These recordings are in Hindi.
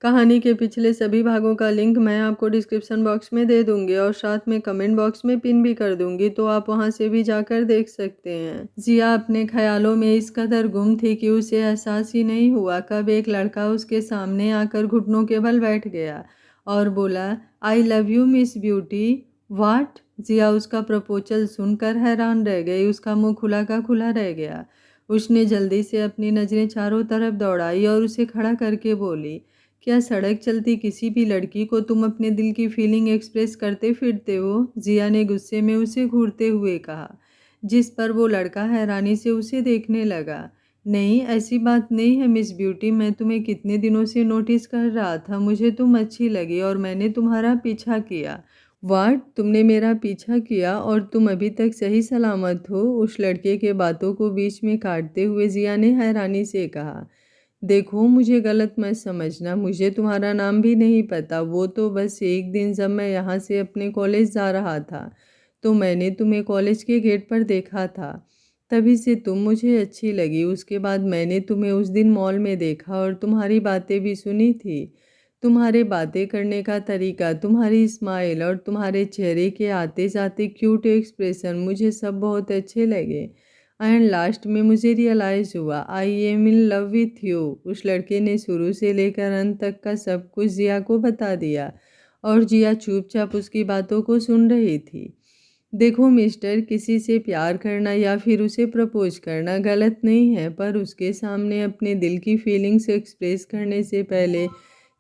कहानी के पिछले सभी भागों का लिंक मैं आपको डिस्क्रिप्शन बॉक्स में दे दूंगी और साथ में कमेंट बॉक्स में पिन भी कर दूंगी, तो आप वहां से भी जाकर देख सकते हैं। जिया अपने ख्यालों में इस कदर गुम थी कि उसे एहसास ही नहीं हुआ कब एक लड़का उसके सामने आकर घुटनों के बल बैठ गया और बोला, I love you miss beauty. What? Jiya उसका प्रपोजल सुनकर हैरान रह गई। उसका मुंह खुला का खुला रह गया। उसने जल्दी से अपनी नजरें चारों तरफ दौड़ाई और उसे खड़ा करके बोली, क्या सड़क चलती किसी भी लड़की को तुम अपने दिल की फीलिंग एक्सप्रेस करते फिरते हो? जिया ने गुस्से में उसे घूरते हुए कहा, जिस पर वो लड़का हैरानी से उसे देखने लगा। नहीं, ऐसी बात नहीं है मिस ब्यूटी, मैं तुम्हें कितने दिनों से नोटिस कर रहा था। मुझे तुम अच्छी लगी और मैंने तुम्हारा पीछा किया। वाट? तुमने मेरा पीछा किया और तुम अभी तक सही सलामत हो? उस लड़के के बातों को बीच में काटते हुए जिया ने हैरानी से कहा, देखो मुझे गलत मत समझना, मुझे तुम्हारा नाम भी नहीं पता। वो तो बस एक दिन जब मैं यहाँ से अपने कॉलेज जा रहा था तो मैंने तुम्हें कॉलेज के गेट पर देखा था, तभी से तुम मुझे अच्छी लगी। उसके बाद मैंने तुम्हें उस दिन मॉल में देखा और तुम्हारी बातें भी सुनी थी। तुम्हारे बातें करने का तरीका, तुम्हारी स्माइल और तुम्हारे चेहरे के आते जाते क्यूट एक्सप्रेशन मुझे सब बहुत अच्छे लगे। एंड लास्ट में मुझे रियलाइज़ हुआ I am in love with you. उस लड़के ने शुरू से लेकर अंत तक का सब कुछ जिया को बता दिया और जिया चुपचाप उसकी बातों को सुन रही थी। देखो मिस्टर, किसी से प्यार करना या फिर उसे प्रपोज करना गलत नहीं है, पर उसके सामने अपने दिल की फीलिंग्स एक्सप्रेस करने से पहले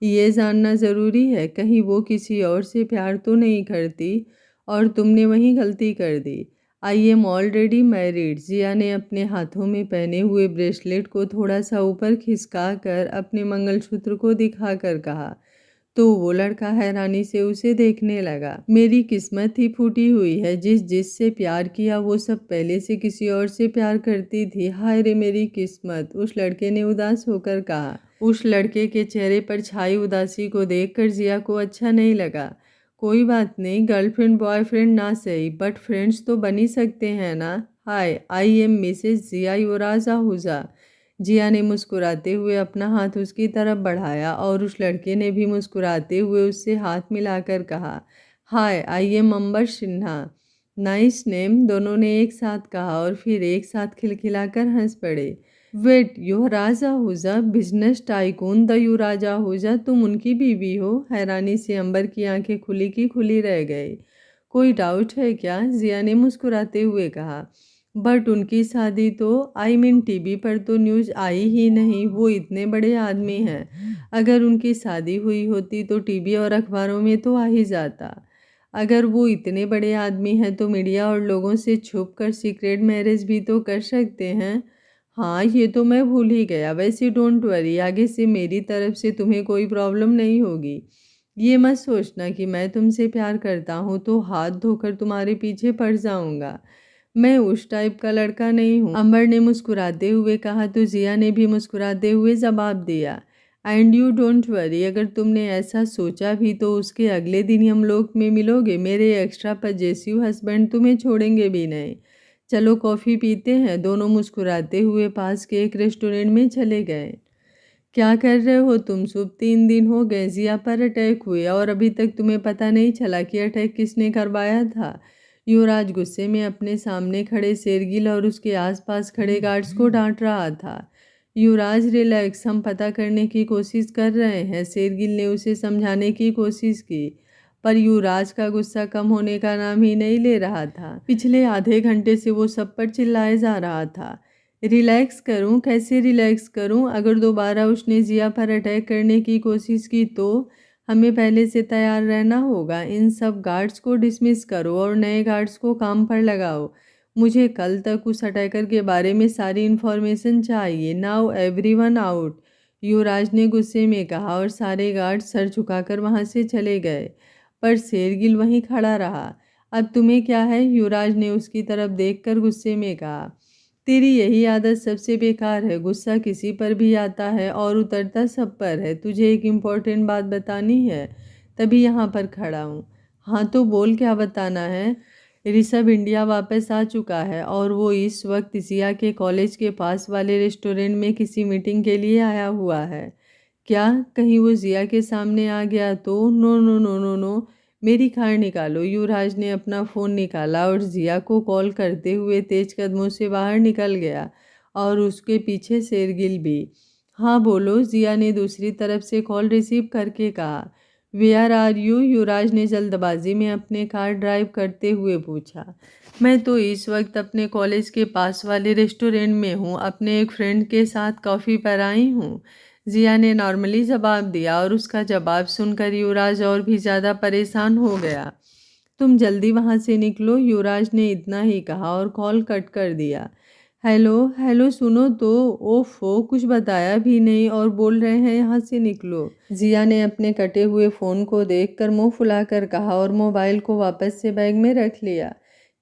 ये जानना ज़रूरी है कहीं वो किसी और से प्यार तो नहीं करती और तुमने वहीं गलती कर दी। I am already married. Jiya ने अपने हाथों में पहने हुए ब्रेसलेट को थोड़ा सा ऊपर खिसका कर अपने मंगलसूत्र को दिखाकर कहा, तो वो लड़का हैरानी से उसे देखने लगा। मेरी किस्मत ही फूटी हुई है, जिससे प्यार किया वो सब पहले से किसी और से प्यार करती थी। हाय रे मेरी किस्मत, उस लड़के ने उदास होकर कहा। उस लड़के के चेहरे पर छाई उदासी को देखकर जिया को अच्छा नहीं लगा। कोई बात नहीं, गर्लफ्रेंड बॉयफ्रेंड ना सही बट फ्रेंड्स तो बन ही सकते हैं ना। हाय, आई एम मिसेस जिया युवराज आहूजा। जिया ने मुस्कुराते हुए अपना हाथ उसकी तरफ बढ़ाया और उस लड़के ने भी मुस्कुराते हुए उससे हाथ मिलाकर कहा, hi, I am Ambar Sinha. Nice name. दोनों ने एक साथ कहा और फिर एक साथ खिलखिलाकर हंस पड़े। Wait, Yuvraj Ahuja, business tycoon the Yuvraj Ahuja, तुम उनकी बीवी हो? हैरानी से अंबर की आंखें खुली की खुली रह गई। कोई डाउट है क्या? जिया ने मुस्कुराते हुए कहा, बट उनकी शादी तो आई मीन टीवी पर तो न्यूज़ आई ही नहीं। वो इतने बड़े आदमी हैं, अगर उनकी शादी हुई होती तो टीवी और अखबारों में तो आ ही जाता। अगर वो इतने बड़े आदमी हैं तो मीडिया और लोगों से छुप कर सीक्रेट मैरिज भी तो कर सकते हैं। हाँ, ये तो मैं भूल ही गया। वैसे डोंट वरी, आगे से मेरी तरफ से तुम्हें कोई प्रॉब्लम नहीं होगी। ये मत सोचना कि मैं तुमसे प्यार करता हूँ तो हाथ धोकर तुम्हारे पीछे पड़ जाऊँगा। मैं उस टाइप का लड़का नहीं हूँ। अंबर ने मुस्कुराते हुए कहा तो जिया ने भी मुस्कुराते हुए जवाब दिया, एंड यू डोंट वरी, अगर तुमने ऐसा सोचा भी तो उसके अगले दिन यमलोक में मिलोगे। मेरे एक्स्ट्रा पजेसिव हस्बैंड तुम्हें छोड़ेंगे भी नहीं। चलो कॉफ़ी पीते हैं। दोनों मुस्कुराते हुए पास के एक रेस्टोरेंट में चले गए। क्या कर रहे हो तुम? शुभ 3 दिन हो गए जिया पर अटैक हुए और अभी तक तुम्हें पता नहीं चला कि अटैक किसने करवाया था। युवराज गुस्से में अपने सामने खड़े शेरगिल और उसके आसपास खड़े गार्ड्स को डांट रहा था। युवराज रिलैक्स, हम पता करने की कोशिश कर रहे हैं। शेरगिल ने उसे समझाने की कोशिश की, पर युवराज का गुस्सा कम होने का नाम ही नहीं ले रहा था। पिछले आधे घंटे से वो सब पर चिल्लाए जा रहा था। रिलैक्स करूं? कैसे रिलैक्स करूं? अगर दोबारा उसने जिया पर अटैक करने की कोशिश की तो हमें पहले से तैयार रहना होगा। इन सब गार्ड्स को डिसमिस करो और नए गार्ड्स को काम पर लगाओ। मुझे कल तक उस अटैकर के बारे में सारी इन्फॉर्मेशन चाहिए। नाउ एवरीवन आउट, युवराज ने गुस्से में कहा और सारे गार्ड सर झुकाकर वहां से चले गए, पर शेरगिल वहीं खड़ा रहा। अब तुम्हें क्या है? युवराज ने उसकी तरफ देखकर गुस्से में कहा। तेरी यही आदत सबसे बेकार है। गुस्सा किसी पर भी आता है और उतरता सब पर है। तुझे एक इम्पोर्टेंट बात बतानी है, तभी यहाँ पर खड़ा हूँ। हाँ तो बोल, क्या बताना है? ऋषभ इंडिया वापस आ चुका है और वो इस वक्त जिया के कॉलेज के पास वाले रेस्टोरेंट में किसी मीटिंग के लिए आया हुआ है। क्या कहीं वो जिया के सामने आ गया तो? No no no no no, मेरी कार्ड निकालो। युवराज ने अपना फ़ोन निकाला और जिया को कॉल करते हुए तेज कदमों से बाहर निकल गया और उसके पीछे शेरगिल भी। हाँ बोलो, जिया ने दूसरी तरफ से कॉल रिसीव करके कहा। Where are you? युवराज ने जल्दबाजी में अपने कार ड्राइव करते हुए पूछा। मैं तो इस वक्त अपने कॉलेज के पास वाले रेस्टोरेंट में हूँ, अपने एक फ्रेंड के साथ कॉफ़ी पर आई हूँ, जिया ने नॉर्मली जवाब दिया और उसका जवाब सुनकर युवराज और भी ज़्यादा परेशान हो गया। तुम जल्दी वहाँ से निकलो, युवराज ने इतना ही कहा और कॉल कट कर दिया। हेलो हेलो, सुनो तो, ओफो, कुछ बताया भी नहीं और बोल रहे हैं यहाँ से निकलो। जिया ने अपने कटे हुए फ़ोन को देखकर मुंह फुलाकर कहा और मोबाइल को वापस से बैग में रख लिया।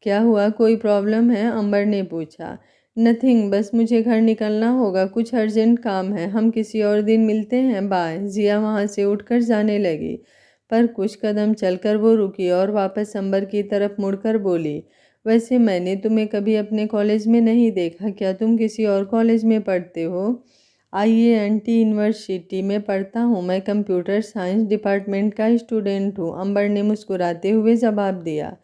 क्या हुआ, कोई प्रॉब्लम है? अंबर ने पूछा। नथिंग, बस मुझे घर निकलना होगा, कुछ अर्जेंट काम है, हम किसी और दिन मिलते हैं, बाय। जिया वहाँ से उठकर जाने लगी, पर कुछ कदम चलकर वो रुकी और वापस अंबर की तरफ मुड़कर बोली, वैसे मैंने तुम्हें कभी अपने कॉलेज में नहीं देखा, क्या तुम किसी और कॉलेज में पढ़ते हो? IANT यूनिवर्सिटी में पढ़ता हूँ, मैं कंप्यूटर साइंस डिपार्टमेंट का स्टूडेंट हूँ, अंबर ने मुस्कुराते हुए जवाब दिया।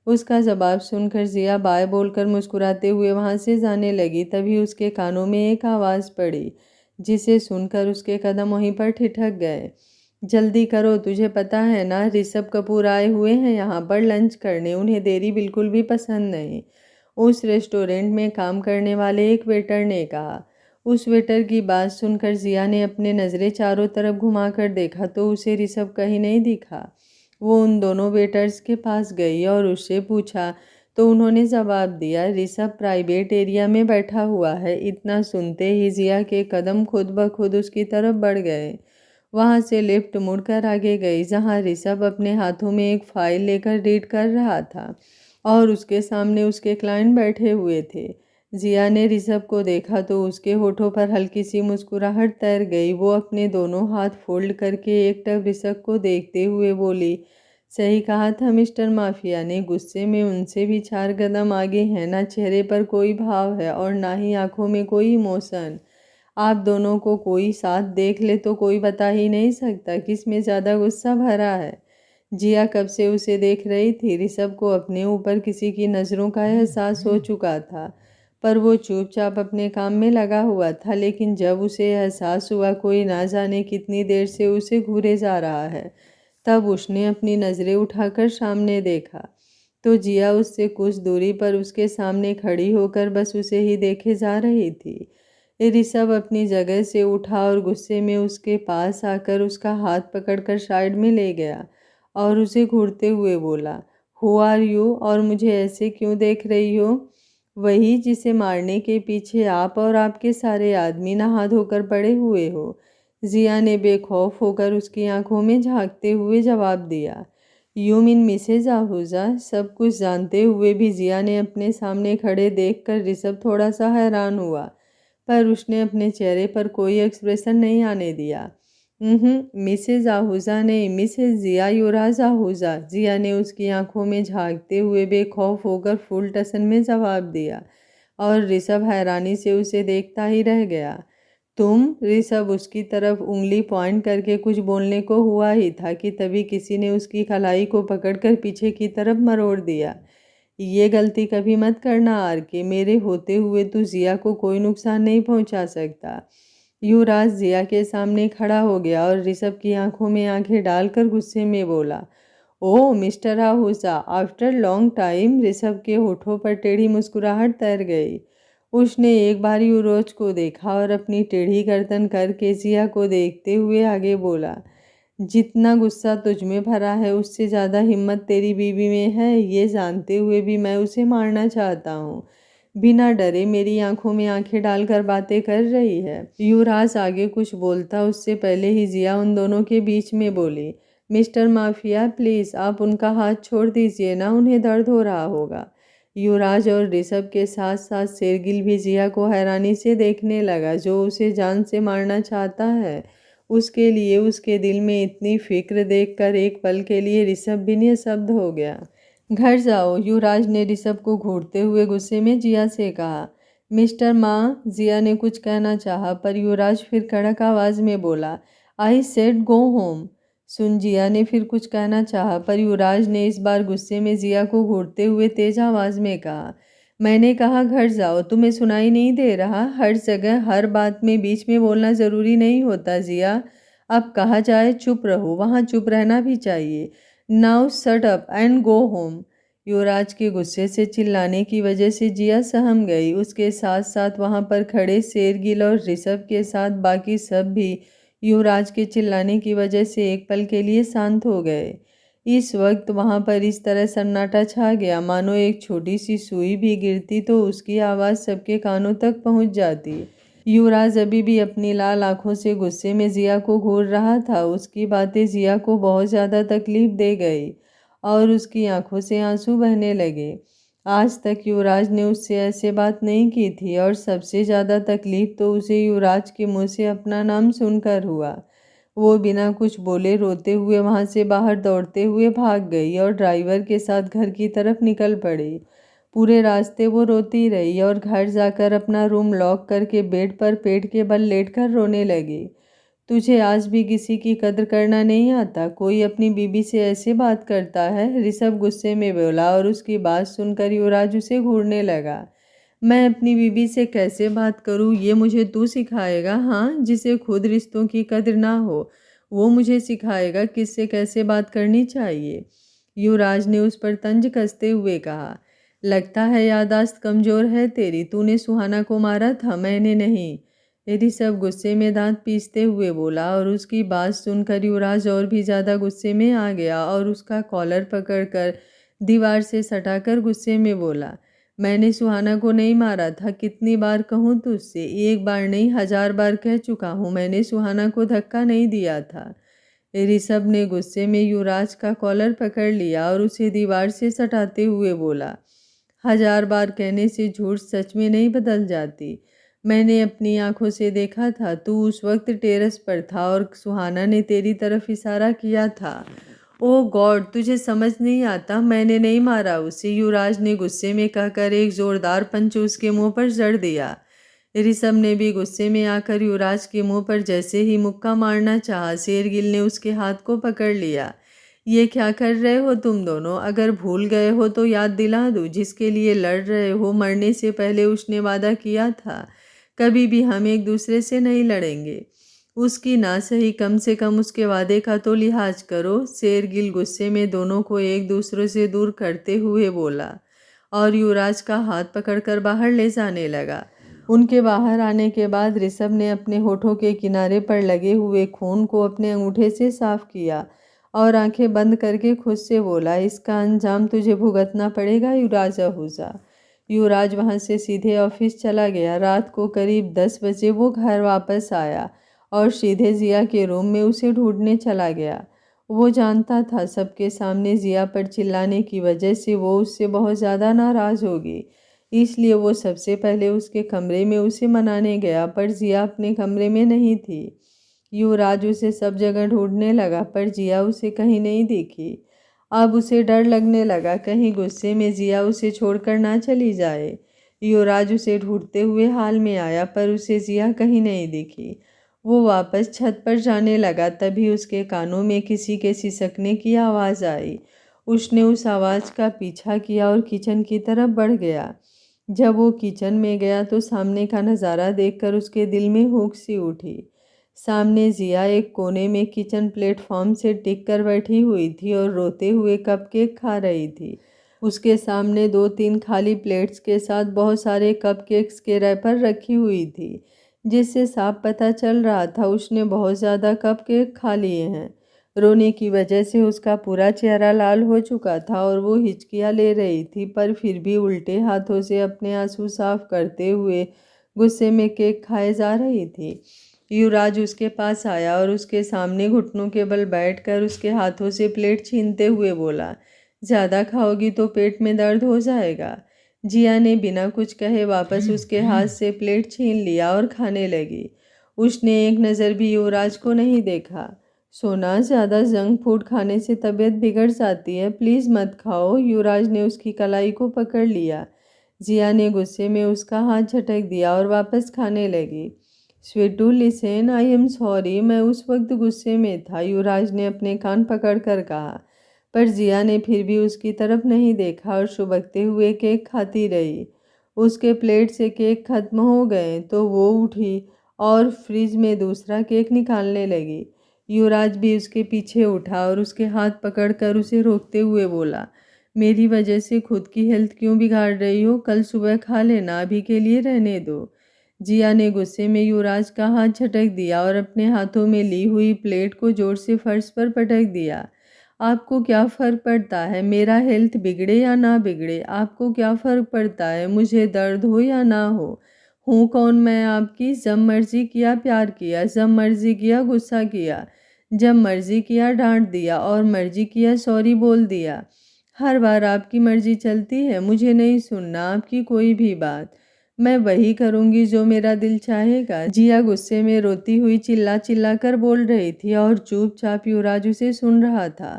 उसका जवाब सुनकर जिया बाय बोलकर मुस्कुराते हुए वहाँ से जाने लगी। तभी उसके कानों में एक आवाज़ पड़ी, जिसे सुनकर उसके कदम वहीं पर ठिठक गए। जल्दी करो, तुझे पता है ना, ऋषभ कपूर आए हुए हैं यहाँ पर लंच करने, उन्हें देरी बिल्कुल भी पसंद नहीं, उस रेस्टोरेंट में काम करने वाले एक वेटर ने कहा। उस वेटर की बात सुनकर जिया ने अपने नज़रें चारों तरफ घुमाकर देखा तो उसे ऋषभ कहीं नहीं दिखा। वो उन दोनों वेटर्स के पास गई और उससे पूछा तो उन्होंने जवाब दिया, ऋषभ प्राइवेट एरिया में बैठा हुआ है। इतना सुनते ही जिया के कदम खुद ब खुद उसकी तरफ बढ़ गए। वहाँ से लेफ्ट मुड़कर आगे गई, जहाँ ऋषभ अपने हाथों में एक फाइल लेकर रीड कर रहा था और उसके सामने उसके क्लाइंट बैठे हुए थे। जिया ने ऋषभ को देखा तो उसके होठों पर हल्की सी मुस्कुराहट तैर गई। वो अपने दोनों हाथ फोल्ड करके एकटक ऋषभ को देखते हुए बोली, सही कहा था मिस्टर माफिया ने, गुस्से में उनसे भी 4 कदम आगे हैं, ना चेहरे पर कोई भाव है और ना ही आंखों में कोई इमोशन। आप दोनों को कोई साथ देख ले तो कोई बता ही नहीं सकता किस में ज़्यादा गुस्सा भरा है। जिया कब से उसे देख रही थी। ऋषभ को अपने ऊपर किसी की नज़रों का एहसास हो चुका था, पर वो चुपचाप अपने काम में लगा हुआ था। लेकिन जब उसे एहसास हुआ कोई ना जाने कितनी देर से उसे घूरे जा रहा है, तब उसने अपनी नज़रें उठाकर सामने देखा तो जिया उससे कुछ दूरी पर उसके सामने खड़ी होकर बस उसे ही देखे जा रही थी। ऋषभ अपनी जगह से उठा और गुस्से में उसके पास आकर उसका हाथ पकड़कर साइड में ले गया और उसे घूरते हुए बोला, हु आर यू, और मुझे ऐसे क्यों देख रही हो? वही जिसे मारने के पीछे आप और आपके सारे आदमी नहा धोकर पड़े हुए हो। जिया ने बेखौफ होकर उसकी आंखों में झांकते हुए जवाब दिया। You mean Mrs Ahuja? सब कुछ जानते हुए भी जिया ने अपने सामने खड़े देखकर ऋषभ थोड़ा सा हैरान हुआ, पर उसने अपने चेहरे पर कोई एक्सप्रेशन नहीं आने दिया। मिसेज आहूजा नहीं, मिसेज जिया युवराज आहूजा, जिया ने उसकी आंखों में झांकते हुए बेखौफ होकर फुल टसन में जवाब दिया और ऋषभ हैरानी से उसे देखता ही रह गया। तुम? ऋषभ उसकी तरफ उंगली पॉइंट करके कुछ बोलने को हुआ ही था कि तभी किसी ने उसकी कलाई को पकड़कर पीछे की तरफ मरोड़ दिया। ये गलती कभी मत करना आरके, मेरे होते हुए तू जिया को कोई नुकसान नहीं पहुंचा सकता। युवराज जिया के सामने खड़ा हो गया और ऋषभ की आंखों में आंखें डालकर गुस्से में बोला, oh mister Ahuja, after long time. Rishabh के होठों पर टेढ़ी मुस्कुराहट तैर गई। उसने एक बार युवराज को देखा और अपनी टेढ़ी गर्दन करके जिया को देखते हुए आगे बोला, जितना गुस्सा तुझ में भरा है उससे ज़्यादा हिम्मत तेरी बीवी में है, ये जानते हुए भी मैं उसे मारना चाहता हूँ। बिना डरे मेरी आंखों में आंखें डालकर बातें कर रही है। युवराज आगे कुछ बोलता उससे पहले ही जिया उन दोनों के बीच में बोली, मिस्टर माफिया प्लीज़ आप उनका हाथ छोड़ दीजिए ना, उन्हें दर्द हो रहा होगा। युवराज और ऋषभ के साथ साथ शेरगिल भी जिया को हैरानी से देखने लगा। जो उसे जान से मारना चाहता है, उसके लिए उसके दिल में इतनी फिक्र देखकर एक पल के लिए ऋषभ भी निशब्द हो गया। घर जाओ, युवराज ने ऋषभ को घूरते हुए गुस्से में जिया से कहा। मिस्टर माँ, जिया ने कुछ कहना चाहा पर युवराज फिर कड़क आवाज में बोला, आई सेड गो होम। सुन जिया ने फिर कुछ कहना चाहा, पर युवराज ने इस बार गुस्से में जिया को घूरते हुए तेज आवाज में कहा, मैंने कहा घर जाओ, तुम्हें सुनाई नहीं दे रहा? हर जगह हर बात में बीच में बोलना जरूरी नहीं होता जिया। अब कहा जाए चुप रहो, वहाँ चुप रहना भी चाहिए। Now shut up and go home. Yuvraj के गुस्से से चिल्लाने की वजह से जिया सहम गई। उसके साथ साथ वहाँ पर खड़े शेरगिल और ऋषभ के साथ बाकी सब भी युवराज के चिल्लाने की वजह से एक पल के लिए शांत हो गए। इस वक्त वहां पर इस तरह सन्नाटा छा गया मानो एक छोटी सी सुई भी गिरती तो उसकी आवाज़ सबके कानों तक पहुंच जाती। युवराज अभी भी अपनी लाल आंखों से गुस्से में जिया को घूर रहा था। उसकी बातें जिया को बहुत ज़्यादा तकलीफ दे गई और उसकी आंखों से आंसू बहने लगे। आज तक युवराज ने उससे ऐसे बात नहीं की थी और सबसे ज़्यादा तकलीफ तो उसे युवराज के मुंह से अपना नाम सुनकर हुआ। वो बिना कुछ बोले रोते हुए वहां से बाहर दौड़ते हुए भाग गई और ड्राइवर के साथ घर की तरफ निकल पड़ी। पूरे रास्ते वो रोती रही और घर जाकर अपना रूम लॉक करके बेड पर पेट के बल लेटकर रोने लगी। तुझे आज भी किसी की कद्र करना नहीं आता? कोई अपनी बीबी से ऐसे बात करता है? ऋषभ गुस्से में बोला और उसकी बात सुनकर युवराज उसे घूरने लगा। मैं अपनी बीबी से कैसे बात करूं ये मुझे तू सिखाएगा? हाँ, जिसे खुद रिश्तों की कद्र ना हो वो मुझे सिखाएगा किससे कैसे बात करनी चाहिए। युवराज ने उस पर तंज कसते हुए कहा, लगता है याददाश्त कमजोर है तेरी। तूने सुहाना को मारा था, मैंने नहीं। ऋषभ गुस्से में दांत पीसते हुए बोला और उसकी बात सुनकर युवराज और भी ज्यादा गुस्से में आ गया और उसका कॉलर पकड़कर दीवार से सटाकर गुस्से में बोला, मैंने सुहाना को नहीं मारा था। कितनी बार कहूँ तुझसे? एक बार नहीं 1000 बार कह चुका हूँ, मैंने सुहाना को धक्का नहीं दिया था। ऋषभ ने गुस्से में युवराज का कॉलर पकड़ लिया और उसे दीवार से सटाते हुए बोला, 1000 बार कहने से झूठ सच में नहीं बदल जाती। मैंने अपनी आंखों से देखा था, तू उस वक्त टेरेस पर था और सुहाना ने तेरी तरफ इशारा किया था। ओ गॉड, तुझे समझ नहीं आता? मैंने नहीं मारा उसे, युवराज ने गुस्से में कहकर एक जोरदार पंच उसके मुंह पर जड़ दिया। ऋषभ ने भी गुस्से में आकर युवराज के मुंह पर जैसे ही मुक्का मारना चाहा, शेरगिल ने उसके हाथ को पकड़ लिया। ये क्या कर रहे हो तुम दोनों? अगर भूल गए हो तो याद दिला दूं, जिसके लिए लड़ रहे हो मरने से पहले उसने वादा किया था कभी भी हम एक दूसरे से नहीं लड़ेंगे। उसकी ना सही कम से कम उसके वादे का तो लिहाज करो। शेरगिल गुस्से में दोनों को एक दूसरे से दूर करते हुए बोला और युवराज का हाथ पकड़कर बाहर ले जाने लगा। उनके बाहर आने के बाद ऋषभ ने अपने होठों के किनारे पर लगे हुए खून को अपने अंगूठे से साफ किया और आंखें बंद करके खुद से बोला, इसका अंजाम तुझे भुगतना पड़ेगा युवराज आहूजा। युवराज वहां से सीधे ऑफिस चला गया। रात को करीब 10 बजे वो घर वापस आया और सीधे जिया के रूम में उसे ढूंढने चला गया। वो जानता था सबके सामने जिया पर चिल्लाने की वजह से वो उससे बहुत ज़्यादा नाराज़ होगी, इसलिए वो सबसे पहले उसके कमरे में उसे मनाने गया, पर जिया अपने कमरे में नहीं थी। युवराज उसे सब जगह ढूंढने लगा पर जिया उसे कहीं नहीं दिखी। अब उसे डर लगने लगा कहीं गुस्से में जिया उसे छोड़कर ना चली जाए। युवराज उसे ढूंढते हुए हाल में आया पर उसे जिया कहीं नहीं दिखी। वो वापस छत पर जाने लगा, तभी उसके कानों में किसी के सिसकने की आवाज़ आई। उसने उस आवाज़ का पीछा किया और किचन की तरफ बढ़ गया। जब वो किचन में गया तो सामने का नज़ारा देखकर उसके दिल में हुक सी उठी। सामने जिया एक कोने में किचन प्लेटफॉर्म से टिक कर बैठी हुई थी और रोते हुए कपकेक खा रही थी। उसके सामने 2-3 खाली प्लेट्स के साथ बहुत सारे कपकेक्स के रैपर रखी हुई थी, जिससे साफ पता चल रहा था उसने बहुत ज़्यादा कपकेक खा लिए हैं। रोने की वजह से उसका पूरा चेहरा लाल हो चुका था और वो हिचकियाँ ले रही थी, पर फिर भी उल्टे हाथों से अपने आंसू साफ करते हुए गुस्से में केक खाए जा रही थी। युवराज उसके पास आया और उसके सामने घुटनों के बल बैठकर उसके हाथों से प्लेट छीनते हुए बोला, ज़्यादा खाओगी तो पेट में दर्द हो जाएगा। जिया ने बिना कुछ कहे वापस उसके हाथ से प्लेट छीन लिया और खाने लगी। उसने एक नज़र भी युवराज को नहीं देखा। सोना, ज़्यादा जंक फूड खाने से तबीयत बिगड़ जाती है, प्लीज़ मत खाओ। युवराज ने उसकी कलाई को पकड़ लिया। जिया ने गुस्से में उसका हाथ झटक दिया और वापस खाने लगी। Sweetu listen, I am sorry. मैं उस वक्त गुस्से में था, युवराज ने अपने कान पकड़कर कहा। पर जिया ने फिर भी उसकी तरफ नहीं देखा और सुबकते हुए केक खाती रही। उसके प्लेट से केक खत्म हो गए तो वो उठी और फ्रिज में दूसरा केक निकालने लगी। युवराज भी उसके पीछे उठा और उसके हाथ पकड़कर उसे रोकते हुए बोला, मेरी वजह से खुद की हेल्थ क्यों बिगाड़ रही हो? कल सुबह खा लेना, अभी के लिए रहने दो। जिया ने गुस्से में युवराज का हाथ झटक दिया और अपने हाथों में ली हुई प्लेट को जोर से फर्श पर पटक दिया। आपको क्या फ़र्क पड़ता है मेरा हेल्थ बिगड़े या ना बिगड़े? आपको क्या फ़र्क पड़ता है मुझे दर्द हो या ना हो? हूँ कौन मैं आपकी? जब मर्ज़ी किया प्यार किया, जब मर्ज़ी किया गुस्सा किया, जब मर्ज़ी किया डांट दिया और मर्ज़ी किया सॉरी बोल दिया। हर बार आपकी मर्ज़ी चलती है, मुझे नहीं सुनना आपकी कोई भी बात। मैं वही करूँगी जो मेरा दिल चाहेगा। जिया गुस्से में रोती हुई चिल्ला चिल्ला कर बोल रही थी और चुपचाप युवराज उसे सुन रहा था।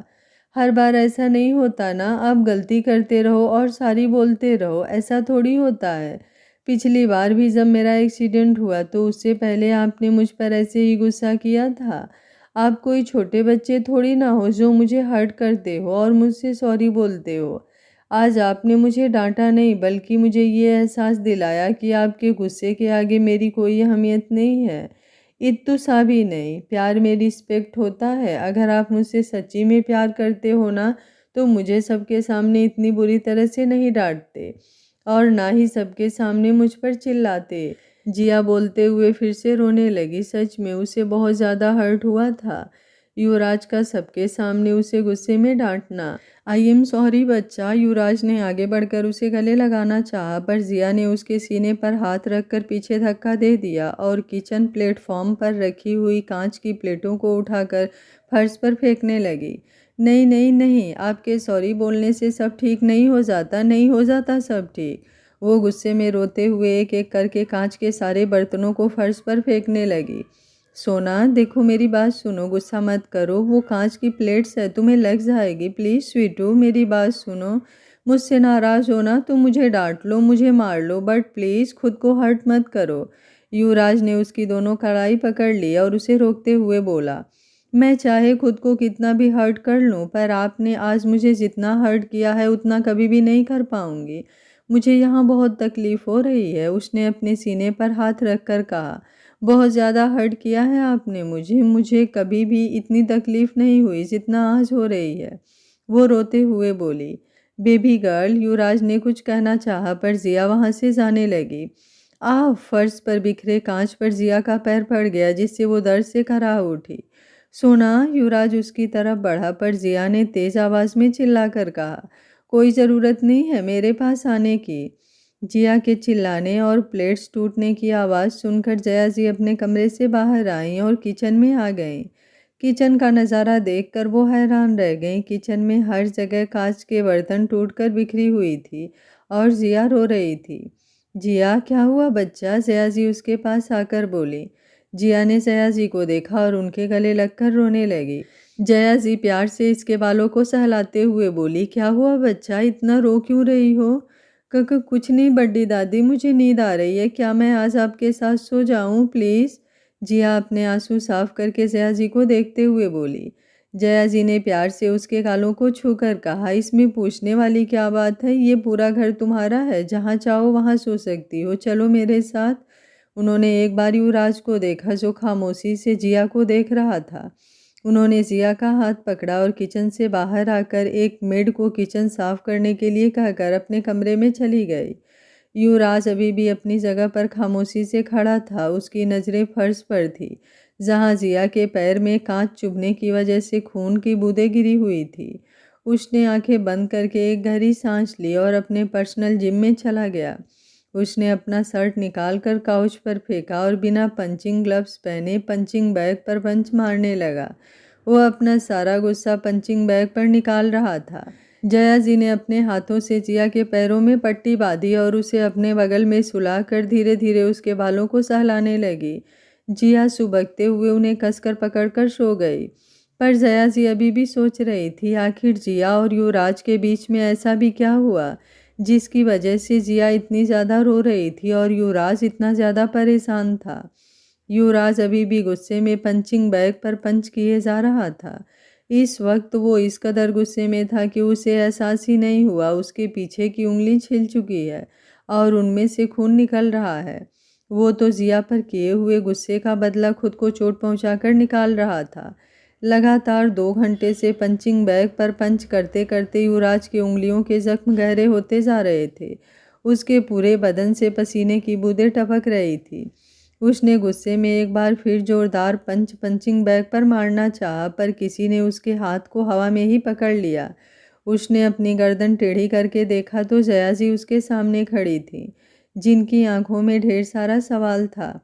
हर बार ऐसा नहीं होता ना, आप गलती करते रहो और सारी बोलते रहो, ऐसा थोड़ी होता है। पिछली बार भी जब मेरा एक्सीडेंट हुआ तो उससे पहले आपने मुझ पर ऐसे ही गुस्सा किया था। आप कोई छोटे बच्चे थोड़ी ना हो जो मुझे हर्ट करते हो और मुझसे सॉरी बोलते हो। आज आपने मुझे डांटा नहीं बल्कि मुझे ये एहसास दिलाया कि आपके गुस्से के आगे मेरी कोई अहमियत नहीं है। इत्तु सा भी नहीं, प्यार में रिस्पेक्ट होता है। अगर आप मुझसे सच्ची में प्यार करते हो ना तो मुझे सबके सामने इतनी बुरी तरह से नहीं डांटते और ना ही सबके सामने मुझ पर चिल्लाते। जिया बोलते हुए फिर से रोने लगी। सच में उसे बहुत ज़्यादा हर्ट हुआ था युवराज का सबके सामने उसे गुस्से में डांटना। आई एम सॉरी बच्चा। युवराज ने आगे बढ़कर उसे गले लगाना चाहा पर जिया ने उसके सीने पर हाथ रखकर पीछे धक्का दे दिया और किचन प्लेटफॉर्म पर रखी हुई कांच की प्लेटों को उठाकर फर्श पर फेंकने लगी। नहीं नहीं नहीं, आपके सॉरी बोलने से सब ठीक नहीं हो जाता, नहीं हो जाता सब ठीक। वो गुस्से में रोते हुए एक एक करके कांच के सारे बर्तनों को फर्श पर फेंकने लगी। सोना देखो मेरी बात सुनो, गुस्सा मत करो, वो कांच की प्लेट्स है, तुम्हें लग जाएगी। प्लीज़ स्वीटू मेरी बात सुनो, मुझसे नाराज़ हो ना तो मुझे डांट लो, मुझे मार लो, बट प्लीज़ खुद को हर्ट मत करो। युवराज ने उसकी दोनों कलाई पकड़ ली और उसे रोकते हुए बोला, मैं चाहे खुद को कितना भी हर्ट कर लूँ पर आपने आज मुझे जितना हर्ट किया है उतना कभी भी नहीं कर पाऊँगी। मुझे यहाँ बहुत तकलीफ़ हो रही है। उसने अपने सीने पर हाथ रख कर कहा, बहुत ज़्यादा हर्ट किया है आपने मुझे, मुझे कभी भी इतनी तकलीफ़ नहीं हुई जितना आज हो रही है। वो रोते हुए बोली। बेबी गर्ल, युवराज ने कुछ कहना चाहा पर जिया वहाँ से जाने लगी। फर्श पर बिखरे कांच पर जिया का पैर पड़ गया जिससे वो दर्द से कराह उठी। सोना, युवराज उसकी तरफ बढ़ा पर जिया ने तेज आवाज़ में चिल्लाकर कहा, कोई ज़रूरत नहीं है मेरे पास आने की। जिया के चिल्लाने और प्लेट्स टूटने की आवाज़ सुनकर जया जी अपने कमरे से बाहर आईं और किचन में आ गईं। किचन का नज़ारा देखकर वो हैरान रह गईं। किचन में हर जगह कांच के बर्तन टूटकर बिखरी हुई थी और जिया रो रही थी। जिया, क्या हुआ बच्चा? जया जी उसके पास आकर बोली। जिया ने जया जी को देखा और उनके गले लगकर रोने लगी। जया जी प्यार से इसके बालों को सहलाते हुए बोली, क्या हुआ बच्चा, इतना रो क्यों रही हो? कुछ नहीं बड्डी दादी, मुझे नींद आ रही है, क्या मैं आज आपके साथ सो जाऊं प्लीज़? जिया अपने आंसू साफ करके जया जी को देखते हुए बोली। जया जी ने प्यार से उसके गालों को छूकर कहा, इसमें पूछने वाली क्या बात है? ये पूरा घर तुम्हारा है, जहाँ चाहो वहाँ सो सकती हो, चलो मेरे साथ। उन्होंने एक बार युवराज को देखा जो खामोशी से जिया को देख रहा था। उन्होंने जिया का हाथ पकड़ा और किचन से बाहर आकर एक मेड को किचन साफ करने के लिए कहकर अपने कमरे में चली गई। युवराज अभी भी अपनी जगह पर खामोशी से खड़ा था। उसकी नज़रें फर्श पर थी जहां जिया के पैर में कांच चुभने की वजह से खून की बूंदें गिरी हुई थी। उसने आंखें बंद करके एक गहरी सांस ली और अपने पर्सनल जिम में चला गया। उसने अपना शर्ट निकालकर काउच पर फेंका और बिना पंचिंग ग्लव्स पहने पंचिंग बैग पर पंच मारने लगा। वो अपना सारा गुस्सा पंचिंग बैग पर निकाल रहा था। जया जी ने अपने हाथों से जिया के पैरों में पट्टी बांधी और उसे अपने बगल में सुलाकर धीरे धीरे उसके बालों को सहलाने लगी। जिया सुबकते हुए उन्हें कसकर पकड़कर सो गई। पर जया जी अभी भी सोच रही थी, आखिर जिया और युवराज के बीच में ऐसा भी क्या हुआ जिसकी वजह से जिया इतनी ज़्यादा रो रही थी और युवराज इतना ज़्यादा परेशान था। युवराज अभी भी गुस्से में पंचिंग बैग पर पंच किए जा रहा था। इस वक्त वो इस कदर गुस्से में था कि उसे एहसास ही नहीं हुआ उसके पीछे की उंगली छिल चुकी है और उनमें से खून निकल रहा है। वो तो जिया पर किए हुए गुस्से का बदला खुद को चोट पहुंचाकर निकाल रहा था। लगातार 2 घंटे से पंचिंग बैग पर पंच करते करते युवराज की उंगलियों के जख्म गहरे होते जा रहे थे। उसके पूरे बदन से पसीने की बूंदें टपक रही थी। उसने गुस्से में एक बार फिर जोरदार पंचिंग बैग पर मारना चाहा, पर किसी ने उसके हाथ को हवा में ही पकड़ लिया। उसने अपनी गर्दन टेढ़ी करके देखा तो जया जी उसके सामने खड़ी थी, जिनकी आंखों में ढेर सारा सवाल था।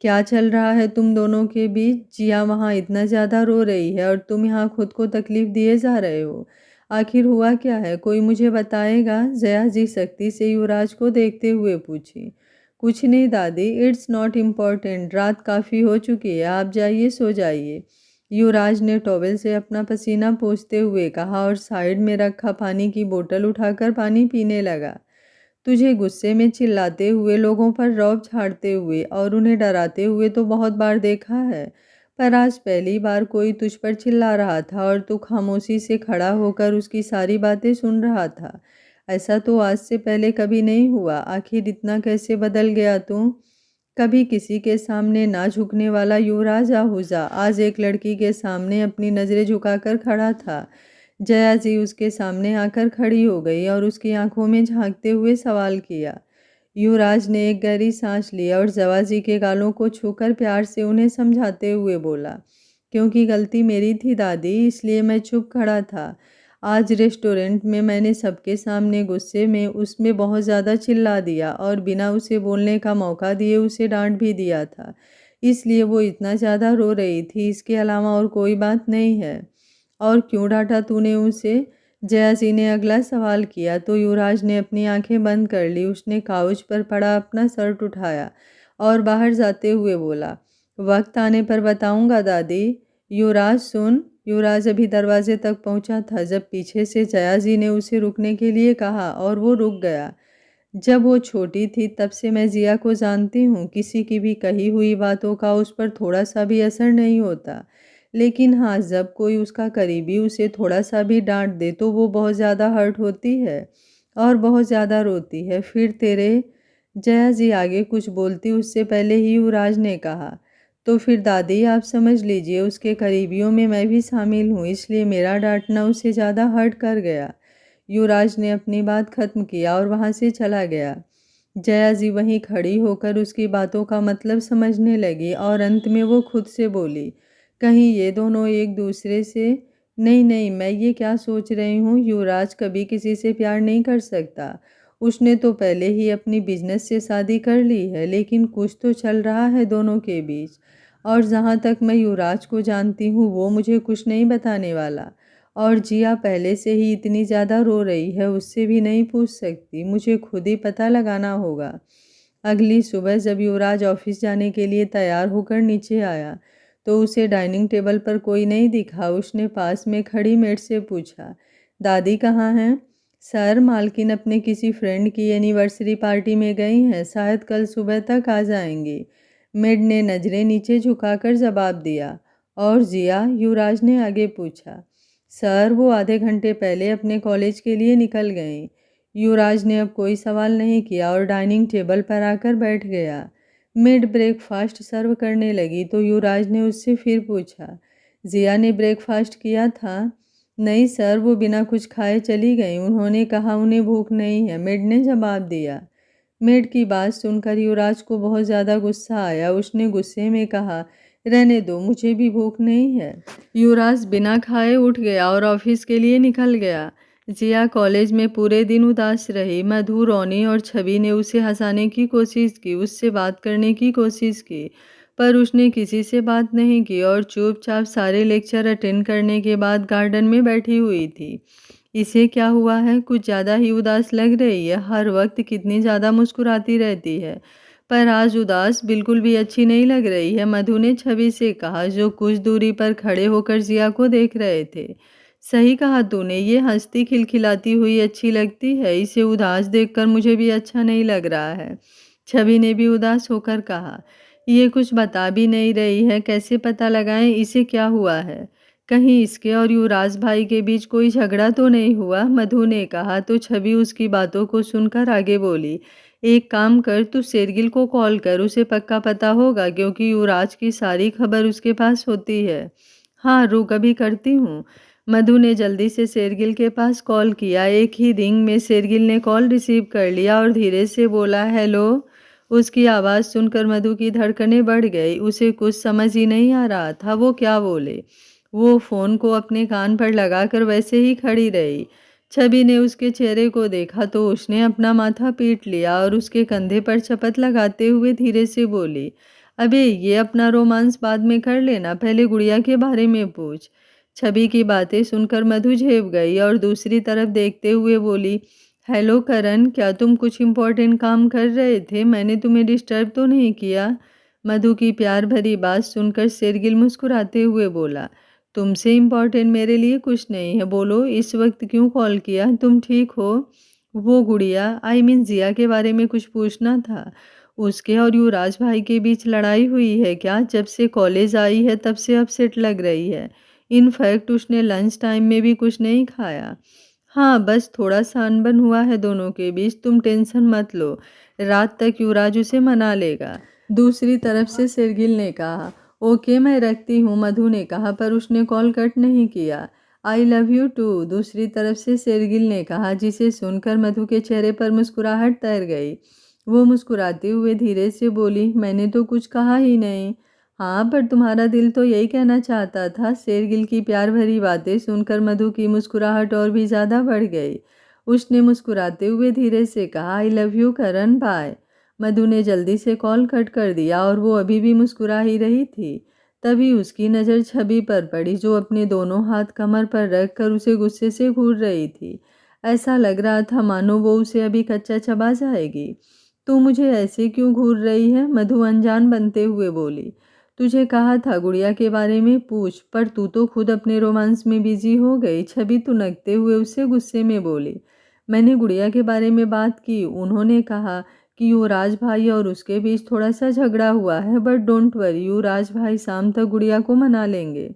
क्या चल रहा है तुम दोनों के बीच? जिया वहाँ इतना ज़्यादा रो रही है और तुम यहाँ खुद को तकलीफ दिए जा रहे हो। आखिर हुआ क्या है? कोई मुझे बताएगा? जया जी सख्ती से युवराज को देखते हुए पूछी। कुछ नहीं दादी, इट्स नॉट इम्पॉर्टेंट। रात काफ़ी हो चुकी है, आप जाइए सो जाइए। युवराज ने टॉवेल से अपना पसीना पोंछते हुए कहा और साइड में रखा पानी की बोतल उठाकर पानी पीने लगा। तुझे गुस्से में चिल्लाते हुए, लोगों पर रौब झाड़ते हुए और उन्हें डराते हुए तो बहुत बार देखा है, पर आज पहली बार कोई तुझ पर चिल्ला रहा था और तू खामोशी से खड़ा होकर उसकी सारी बातें सुन रहा था। ऐसा तो आज से पहले कभी नहीं हुआ। आखिर इतना कैसे बदल गया तू? कभी किसी के सामने ना झुकने वाला युवराज आहूजा आज एक लड़की के सामने अपनी नज़रें झुकाकर खड़ा था। जया जी उसके सामने आकर खड़ी हो गई और उसकी आंखों में झांकते हुए सवाल किया। युवराज ने एक गहरी सांस लिया और जया जी के गालों को छूकर प्यार से उन्हें समझाते हुए बोला, क्योंकि गलती मेरी थी दादी, इसलिए मैं चुप खड़ा था। आज रेस्टोरेंट में मैंने सबके सामने गुस्से में उसमें बहुत ज़्यादा चिल्ला दिया और बिना उसे बोलने का मौका दिए उसे डांट भी दिया था। इसलिए वो इतना ज़्यादा रो रही थी, इसके अलावा और कोई बात नहीं है। और क्यों डांटा तूने उसे? जया जी ने अगला सवाल किया तो युवराज ने अपनी आंखें बंद कर ली। उसने काउच पर पड़ा अपना शर्ट उठाया और बाहर जाते हुए बोला, वक्त आने पर बताऊंगा दादी। युवराज सुन। युवराज अभी दरवाजे तक पहुंचा था जब पीछे से जया जी ने उसे रुकने के लिए कहा और वो रुक गया। जब वो छोटी थी तब से मैं जिया को जानती हूँ, किसी की भी कही हुई बातों का उस पर थोड़ा सा भी असर नहीं होता। लेकिन हाँ, जब कोई उसका करीबी उसे थोड़ा सा भी डांट दे तो वो बहुत ज़्यादा हर्ट होती है और बहुत ज़्यादा रोती है। फिर तेरे। जया जी आगे कुछ बोलती उससे पहले ही युवराज ने कहा, तो फिर दादी आप समझ लीजिए उसके करीबियों में मैं भी शामिल हूँ, इसलिए मेरा डांटना उसे ज़्यादा हर्ट कर गया। युवराज ने अपनी बात खत्म किया और वहाँ से चला गया। जया जी वहीं खड़ी होकर उसकी बातों का मतलब समझने लगी और अंत में वो खुद से बोली, कहीं ये दोनों एक दूसरे से। नहीं नहीं, मैं ये क्या सोच रही हूँ, युवराज कभी किसी से प्यार नहीं कर सकता। उसने तो पहले ही अपनी बिजनेस से शादी कर ली है, लेकिन कुछ तो चल रहा है दोनों के बीच। और जहाँ तक मैं युवराज को जानती हूँ वो मुझे कुछ नहीं बताने वाला। और जिया पहले से ही इतनी ज़्यादा रो रही है, उससे भी नहीं पूछ सकती, मुझे खुद ही पता लगाना होगा। अगली सुबह जब युवराज ऑफिस जाने के लिए तैयार होकर नीचे आया तो उसे डाइनिंग टेबल पर कोई नहीं दिखा। उसने पास में खड़ी मेड से पूछा, दादी कहाँ हैं? सर, मालकिन अपने किसी फ्रेंड की एनिवर्सरी पार्टी में गई हैं, शायद कल सुबह तक आ जाएंगी। मेड ने नज़रें नीचे झुकाकर जवाब दिया। और जिया? युवराज ने आगे पूछा। सर, वो आधे घंटे पहले अपने कॉलेज के लिए निकल गई। युवराज ने अब कोई सवाल नहीं किया और डाइनिंग टेबल पर आकर बैठ गया। मिड ब्रेकफास्ट सर्व करने लगी तो युवराज ने उससे फिर पूछा, जिया ने ब्रेकफास्ट किया था? नहीं सर, वो बिना कुछ खाए चली गई, उन्होंने कहा उन्हें भूख नहीं है, मेड ने जवाब दिया। मेड की बात सुनकर युवराज को बहुत ज़्यादा गुस्सा आया। उसने गुस्से में कहा, रहने दो, मुझे भी भूख नहीं है। युवराज बिना खाए उठ गया और ऑफिस के लिए निकल गया। जिया कॉलेज में पूरे दिन उदास रही। मधु, रोनी और छवि ने उसे हंसाने की कोशिश की, उससे बात करने की कोशिश की, पर उसने किसी से बात नहीं की और चुपचाप सारे लेक्चर अटेंड करने के बाद गार्डन में बैठी हुई थी। इसे क्या हुआ है? कुछ ज़्यादा ही उदास लग रही है। हर वक्त कितनी ज़्यादा मुस्कुराती रहती है, पर आज उदास बिल्कुल भी अच्छी नहीं लग रही है, मधु ने छवि से कहा, जो कुछ दूरी पर खड़े होकर जिया को देख रहे थे। सही कहा तूने, ये हंसती खिलखिलाती हुई अच्छी लगती है, इसे उदास देखकर मुझे भी अच्छा नहीं लग रहा है। छवि ने भी उदास होकर कहा। ये कुछ बता भी नहीं रही है, कैसे पता लगाएं इसे क्या हुआ है? कहीं इसके और युवराज भाई के बीच कोई झगड़ा तो नहीं हुआ? मधु ने कहा तो छवि उसकी बातों को सुनकर आगे बोली, एक काम कर, तू शेरगिल को कॉल कर, उसे पक्का पता होगा क्योंकि युवराज की सारी खबर उसके पास होती है। हाँ, रुक अभी करती हूँ। मधु ने जल्दी से शेरगिल के पास कॉल किया। एक ही रिंग में शेरगिल ने कॉल रिसीव कर लिया और धीरे से बोला, हेलो। उसकी आवाज़ सुनकर मधु की धड़कनें बढ़ गई। उसे कुछ समझ ही नहीं आ रहा था वो क्या बोले। वो फ़ोन को अपने कान पर लगाकर वैसे ही खड़ी रही। छवि ने उसके चेहरे को देखा तो उसने अपना माथा पीट लिया और उसके कंधे पर चपत लगाते हुए धीरे से बोली, अबे ये अपना रोमांस बाद में कर लेना, पहले गुड़िया के बारे में पूछ। छवि की बातें सुनकर मधु झेप गई और दूसरी तरफ देखते हुए बोली, हेलो करण, क्या तुम कुछ इम्पोर्टेंट काम कर रहे थे? मैंने तुम्हें डिस्टर्ब तो नहीं किया? मधु की प्यार भरी बात सुनकर शेरगिल मुस्कुराते हुए बोला, तुमसे इम्पोर्टेंट मेरे लिए कुछ नहीं है, बोलो इस वक्त क्यों कॉल किया? तुम ठीक हो? वो गुड़िया जिया के बारे में कुछ पूछना था। उसके और युवराज भाई के बीच लड़ाई हुई है क्या? जब से कॉलेज आई है तब से अपसेट लग रही है। इनफैक्ट उसने लंच टाइम में भी कुछ नहीं खाया। हाँ, बस थोड़ा सा अनबन हुआ है दोनों के बीच, तुम टेंशन मत लो, रात तक युवराज उसे मना लेगा। दूसरी तरफ से शेरगिल ने कहा, ओके मैं रखती हूँ, मधु ने कहा, पर उसने कॉल कट नहीं किया। आई लव यू टू, दूसरी तरफ से शेरगिल ने कहा, जिसे सुनकर मधु के चेहरे पर मुस्कुराहट तैर गई। वो मुस्कुराते हुए धीरे से बोली, मैंने तो कुछ कहा ही नहीं। हाँ, पर तुम्हारा दिल तो यही कहना चाहता था। शेरगिल की प्यार भरी बातें सुनकर मधु की मुस्कुराहट और भी ज़्यादा बढ़ गई। उसने मुस्कुराते हुए धीरे से कहा, I love you Karan, bye. Madhu ने जल्दी से कॉल कट कर दिया और वो अभी भी मुस्कुरा ही रही थी। तभी उसकी नज़र छवि पर पड़ी जो अपने दोनों हाथ कमर पर रखकर उसे गुस्से से घूर रही थी। ऐसा लग रहा था मानो वो उसे अभी कच्चा चबा जाएगी। तू मुझे ऐसे क्यों घूर रही है? मधु अनजान बनते हुए बोली। तुझे कहा था गुड़िया के बारे में पूछ, पर तू तो खुद अपने रोमांस में बिजी हो गई। छवि तुनकते हुए उससे गुस्से में बोली, मैंने गुड़िया के बारे में बात की, उन्होंने कहा कि युवराज भाई और उसके बीच थोड़ा सा झगड़ा हुआ है, बट डोंट वरी, युवराज भाई शाम तक गुड़िया को मना लेंगे।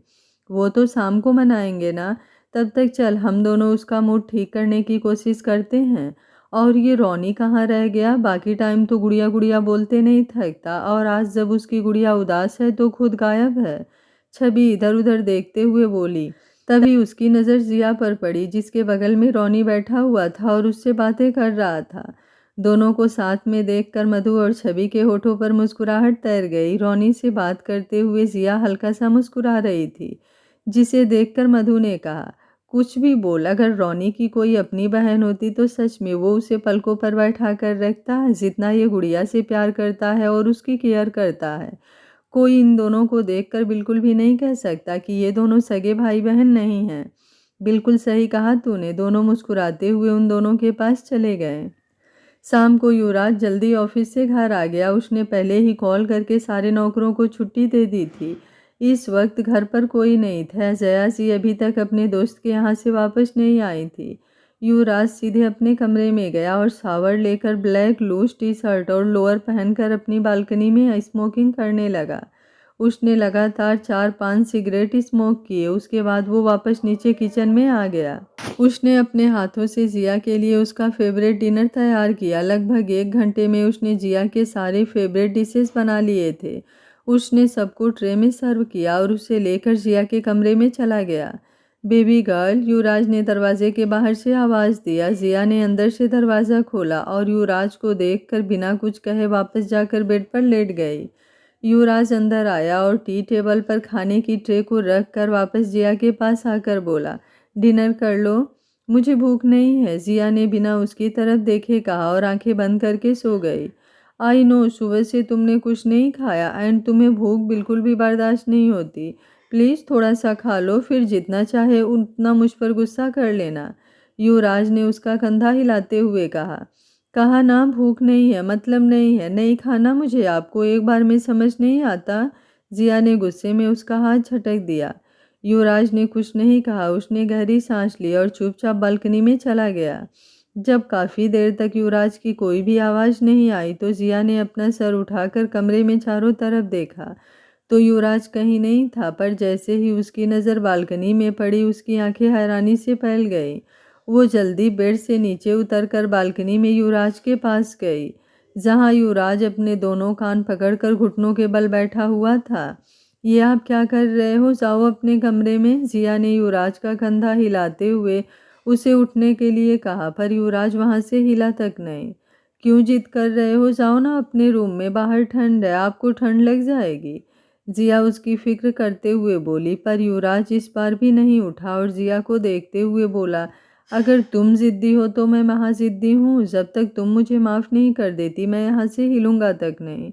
वो तो शाम को मनाएंगे ना, तब तक चल हम दोनों उसका मूड ठीक करने की कोशिश करते हैं। और ये रोनी कहाँ रह गया? बाकी टाइम तो गुड़िया गुड़िया बोलते नहीं थकता, और आज जब उसकी गुड़िया उदास है तो खुद गायब है। छवि इधर उधर देखते हुए बोली। तभी उसकी नज़र जिया पर पड़ी जिसके बगल में रोनी बैठा हुआ था और उससे बातें कर रहा था। दोनों को साथ में देखकर मधु और छवि के होठों पर मुस्कुराहट तैर गई। रोनी से बात करते हुए जिया हल्का सा मुस्कुरा रही थी, जिसे देखकर मधु ने कहा, कुछ भी बोल, अगर रोनी की कोई अपनी बहन होती तो सच में वो उसे पलकों पर बैठा कर रखता जितना ये गुड़िया से प्यार करता है और उसकी केयर करता है। कोई इन दोनों को देखकर बिल्कुल भी नहीं कह सकता कि ये दोनों सगे भाई बहन नहीं हैं। बिल्कुल सही कहा तूने। दोनों मुस्कुराते हुए उन दोनों के पास चले गए। शाम को युवराज जल्दी ऑफिस से घर आ गया। उसने पहले ही कॉल करके सारे नौकरों को छुट्टी दे दी थी। इस वक्त घर पर कोई नहीं था। जया जी अभी तक अपने दोस्त के यहाँ से वापस नहीं आई थी। युवराज सीधे अपने कमरे में गया और शावर लेकर ब्लैक लूज टी शर्ट और लोअर पहनकर अपनी बालकनी में स्मोकिंग करने लगा। उसने लगातार 4-5 सिगरेट स्मोक किए। उसके बाद वो वापस नीचे किचन में आ गया। उसने अपने हाथों से जिया के लिए उसका फेवरेट डिनर तैयार किया। लगभग 1 घंटे में उसने जिया के सारे फेवरेट डिशेस बना लिए थे। उसने सबको ट्रे में सर्व किया और उसे लेकर जिया के कमरे में चला गया। बेबी गर्ल, युवराज ने दरवाजे के बाहर से आवाज़ दिया। जिया ने अंदर से दरवाज़ा खोला और युवराज को देखकर बिना कुछ कहे वापस जाकर बेड पर लेट गई। युवराज अंदर आया और टी टेबल पर खाने की ट्रे को रख कर वापस जिया के पास आकर बोला, डिनर कर लो, मुझे भूख नहीं है। जिया ने बिना उसकी तरफ देखे कहा और आंखें बंद करके सो गई। आई नो, सुबह से तुमने कुछ नहीं खाया एंड तुम्हें भूख बिल्कुल भी बर्दाश्त नहीं होती। प्लीज़ थोड़ा सा खा लो, फिर जितना चाहे उतना मुझ पर गुस्सा कर लेना। युवराज ने उसका कंधा हिलाते हुए कहा ना, भूख नहीं है मतलब नहीं है, नहीं खाना मुझे। आपको एक बार में समझ नहीं आता? जिया ने गुस्से में उसका हाथ झटक दिया। युवराज ने कुछ नहीं कहा। उसने गहरी सांस ली और चुपचाप बालकनी में चला गया। जब काफ़ी देर तक युवराज की कोई भी आवाज़ नहीं आई तो जिया ने अपना सर उठाकर कमरे में चारों तरफ देखा तो युवराज कहीं नहीं था, पर जैसे ही उसकी नज़र बालकनी में पड़ी उसकी आंखें हैरानी से फैल गईं। वो जल्दी बेड से नीचे उतरकर बालकनी में युवराज के पास गई, जहां युवराज अपने दोनों कान पकड़कर घुटनों के बल बैठा हुआ था। ये आप क्या कर रहे हो? जाओ अपने कमरे में, जिया ने युवराज का कंधा हिलाते हुए उसे उठने के लिए कहा, पर युवराज वहां से हिला तक नहीं। क्यों जिद कर रहे हो? जाओ ना अपने रूम में, बाहर ठंड है, आपको ठंड लग जाएगी। जिया उसकी फिक्र करते हुए बोली, पर युवराज इस बार भी नहीं उठा और जिया को देखते हुए बोला, अगर तुम जिद्दी हो तो मैं महाजिद्दी हूँ। जब तक तुम मुझे माफ़ नहीं कर देती मैं यहाँ से हिलूंगा तक नहीं।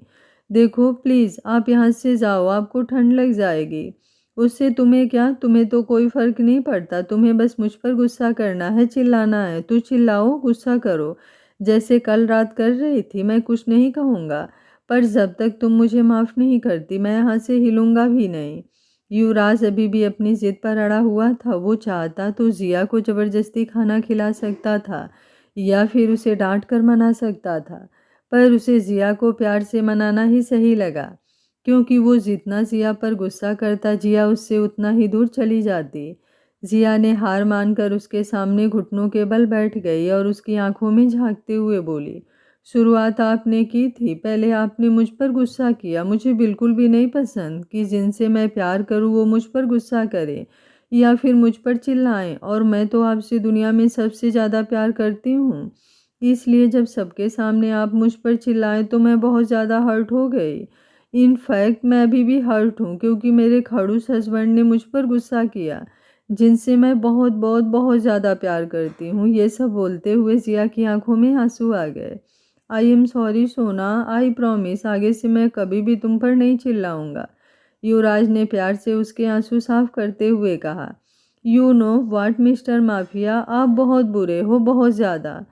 देखो प्लीज़ आप यहाँ से जाओ, आपको ठंड लग जाएगी। उससे तुम्हें क्या? तुम्हें तो कोई फ़र्क नहीं पड़ता, तुम्हें बस मुझ पर गुस्सा करना है, चिल्लाना है। तो चिल्लाओ, गुस्सा करो, जैसे कल रात कर रही थी। मैं कुछ नहीं कहूँगा, पर जब तक तुम मुझे माफ़ नहीं करती मैं यहाँ से हिलूंगा भी नहीं। युवराज अभी भी अपनी जिद पर अड़ा हुआ था। वो चाहता तो जिया को ज़बरदस्ती खाना खिला सकता था या फिर उसे डांट कर मना सकता था, पर उसे जिया को प्यार से मनाना ही सही लगा, क्योंकि वो जितना जिया पर गुस्सा करता जिया उससे उतना ही दूर चली जाती। जिया ने हार मानकर उसके सामने घुटनों के बल बैठ गई और उसकी आंखों में झांकते हुए बोली, शुरुआत आपने की थी, पहले आपने मुझ पर गुस्सा किया। मुझे बिल्कुल भी नहीं पसंद कि जिनसे मैं प्यार करूं वो मुझ पर गुस्सा करे या फिर मुझ पर चिल्लाएं, और मैं तो आपसे दुनिया में सबसे ज़्यादा प्यार करती हूं। इसलिए जब सबके सामने आप मुझ पर चिल्लाएं तो मैं बहुत ज़्यादा हर्ट हो गई। इनफैक्ट मैं अभी भी हर्ट हूँ, क्योंकि मेरे खड़ूस हस्बैंड ने मुझ पर गुस्सा किया, जिनसे मैं बहुत बहुत बहुत ज़्यादा प्यार करती हूँ। ये सब बोलते हुए जिया की आंखों में आंसू आ गए। आई एम सॉरी सोना, आई प्रॉमिस आगे से मैं कभी भी तुम पर नहीं चिल्लाऊंगा। युवराज ने प्यार से उसके आंसू साफ करते हुए कहा, you know what mister mafia, आप बहुत बुरे हो, बहुत ज़्यादा।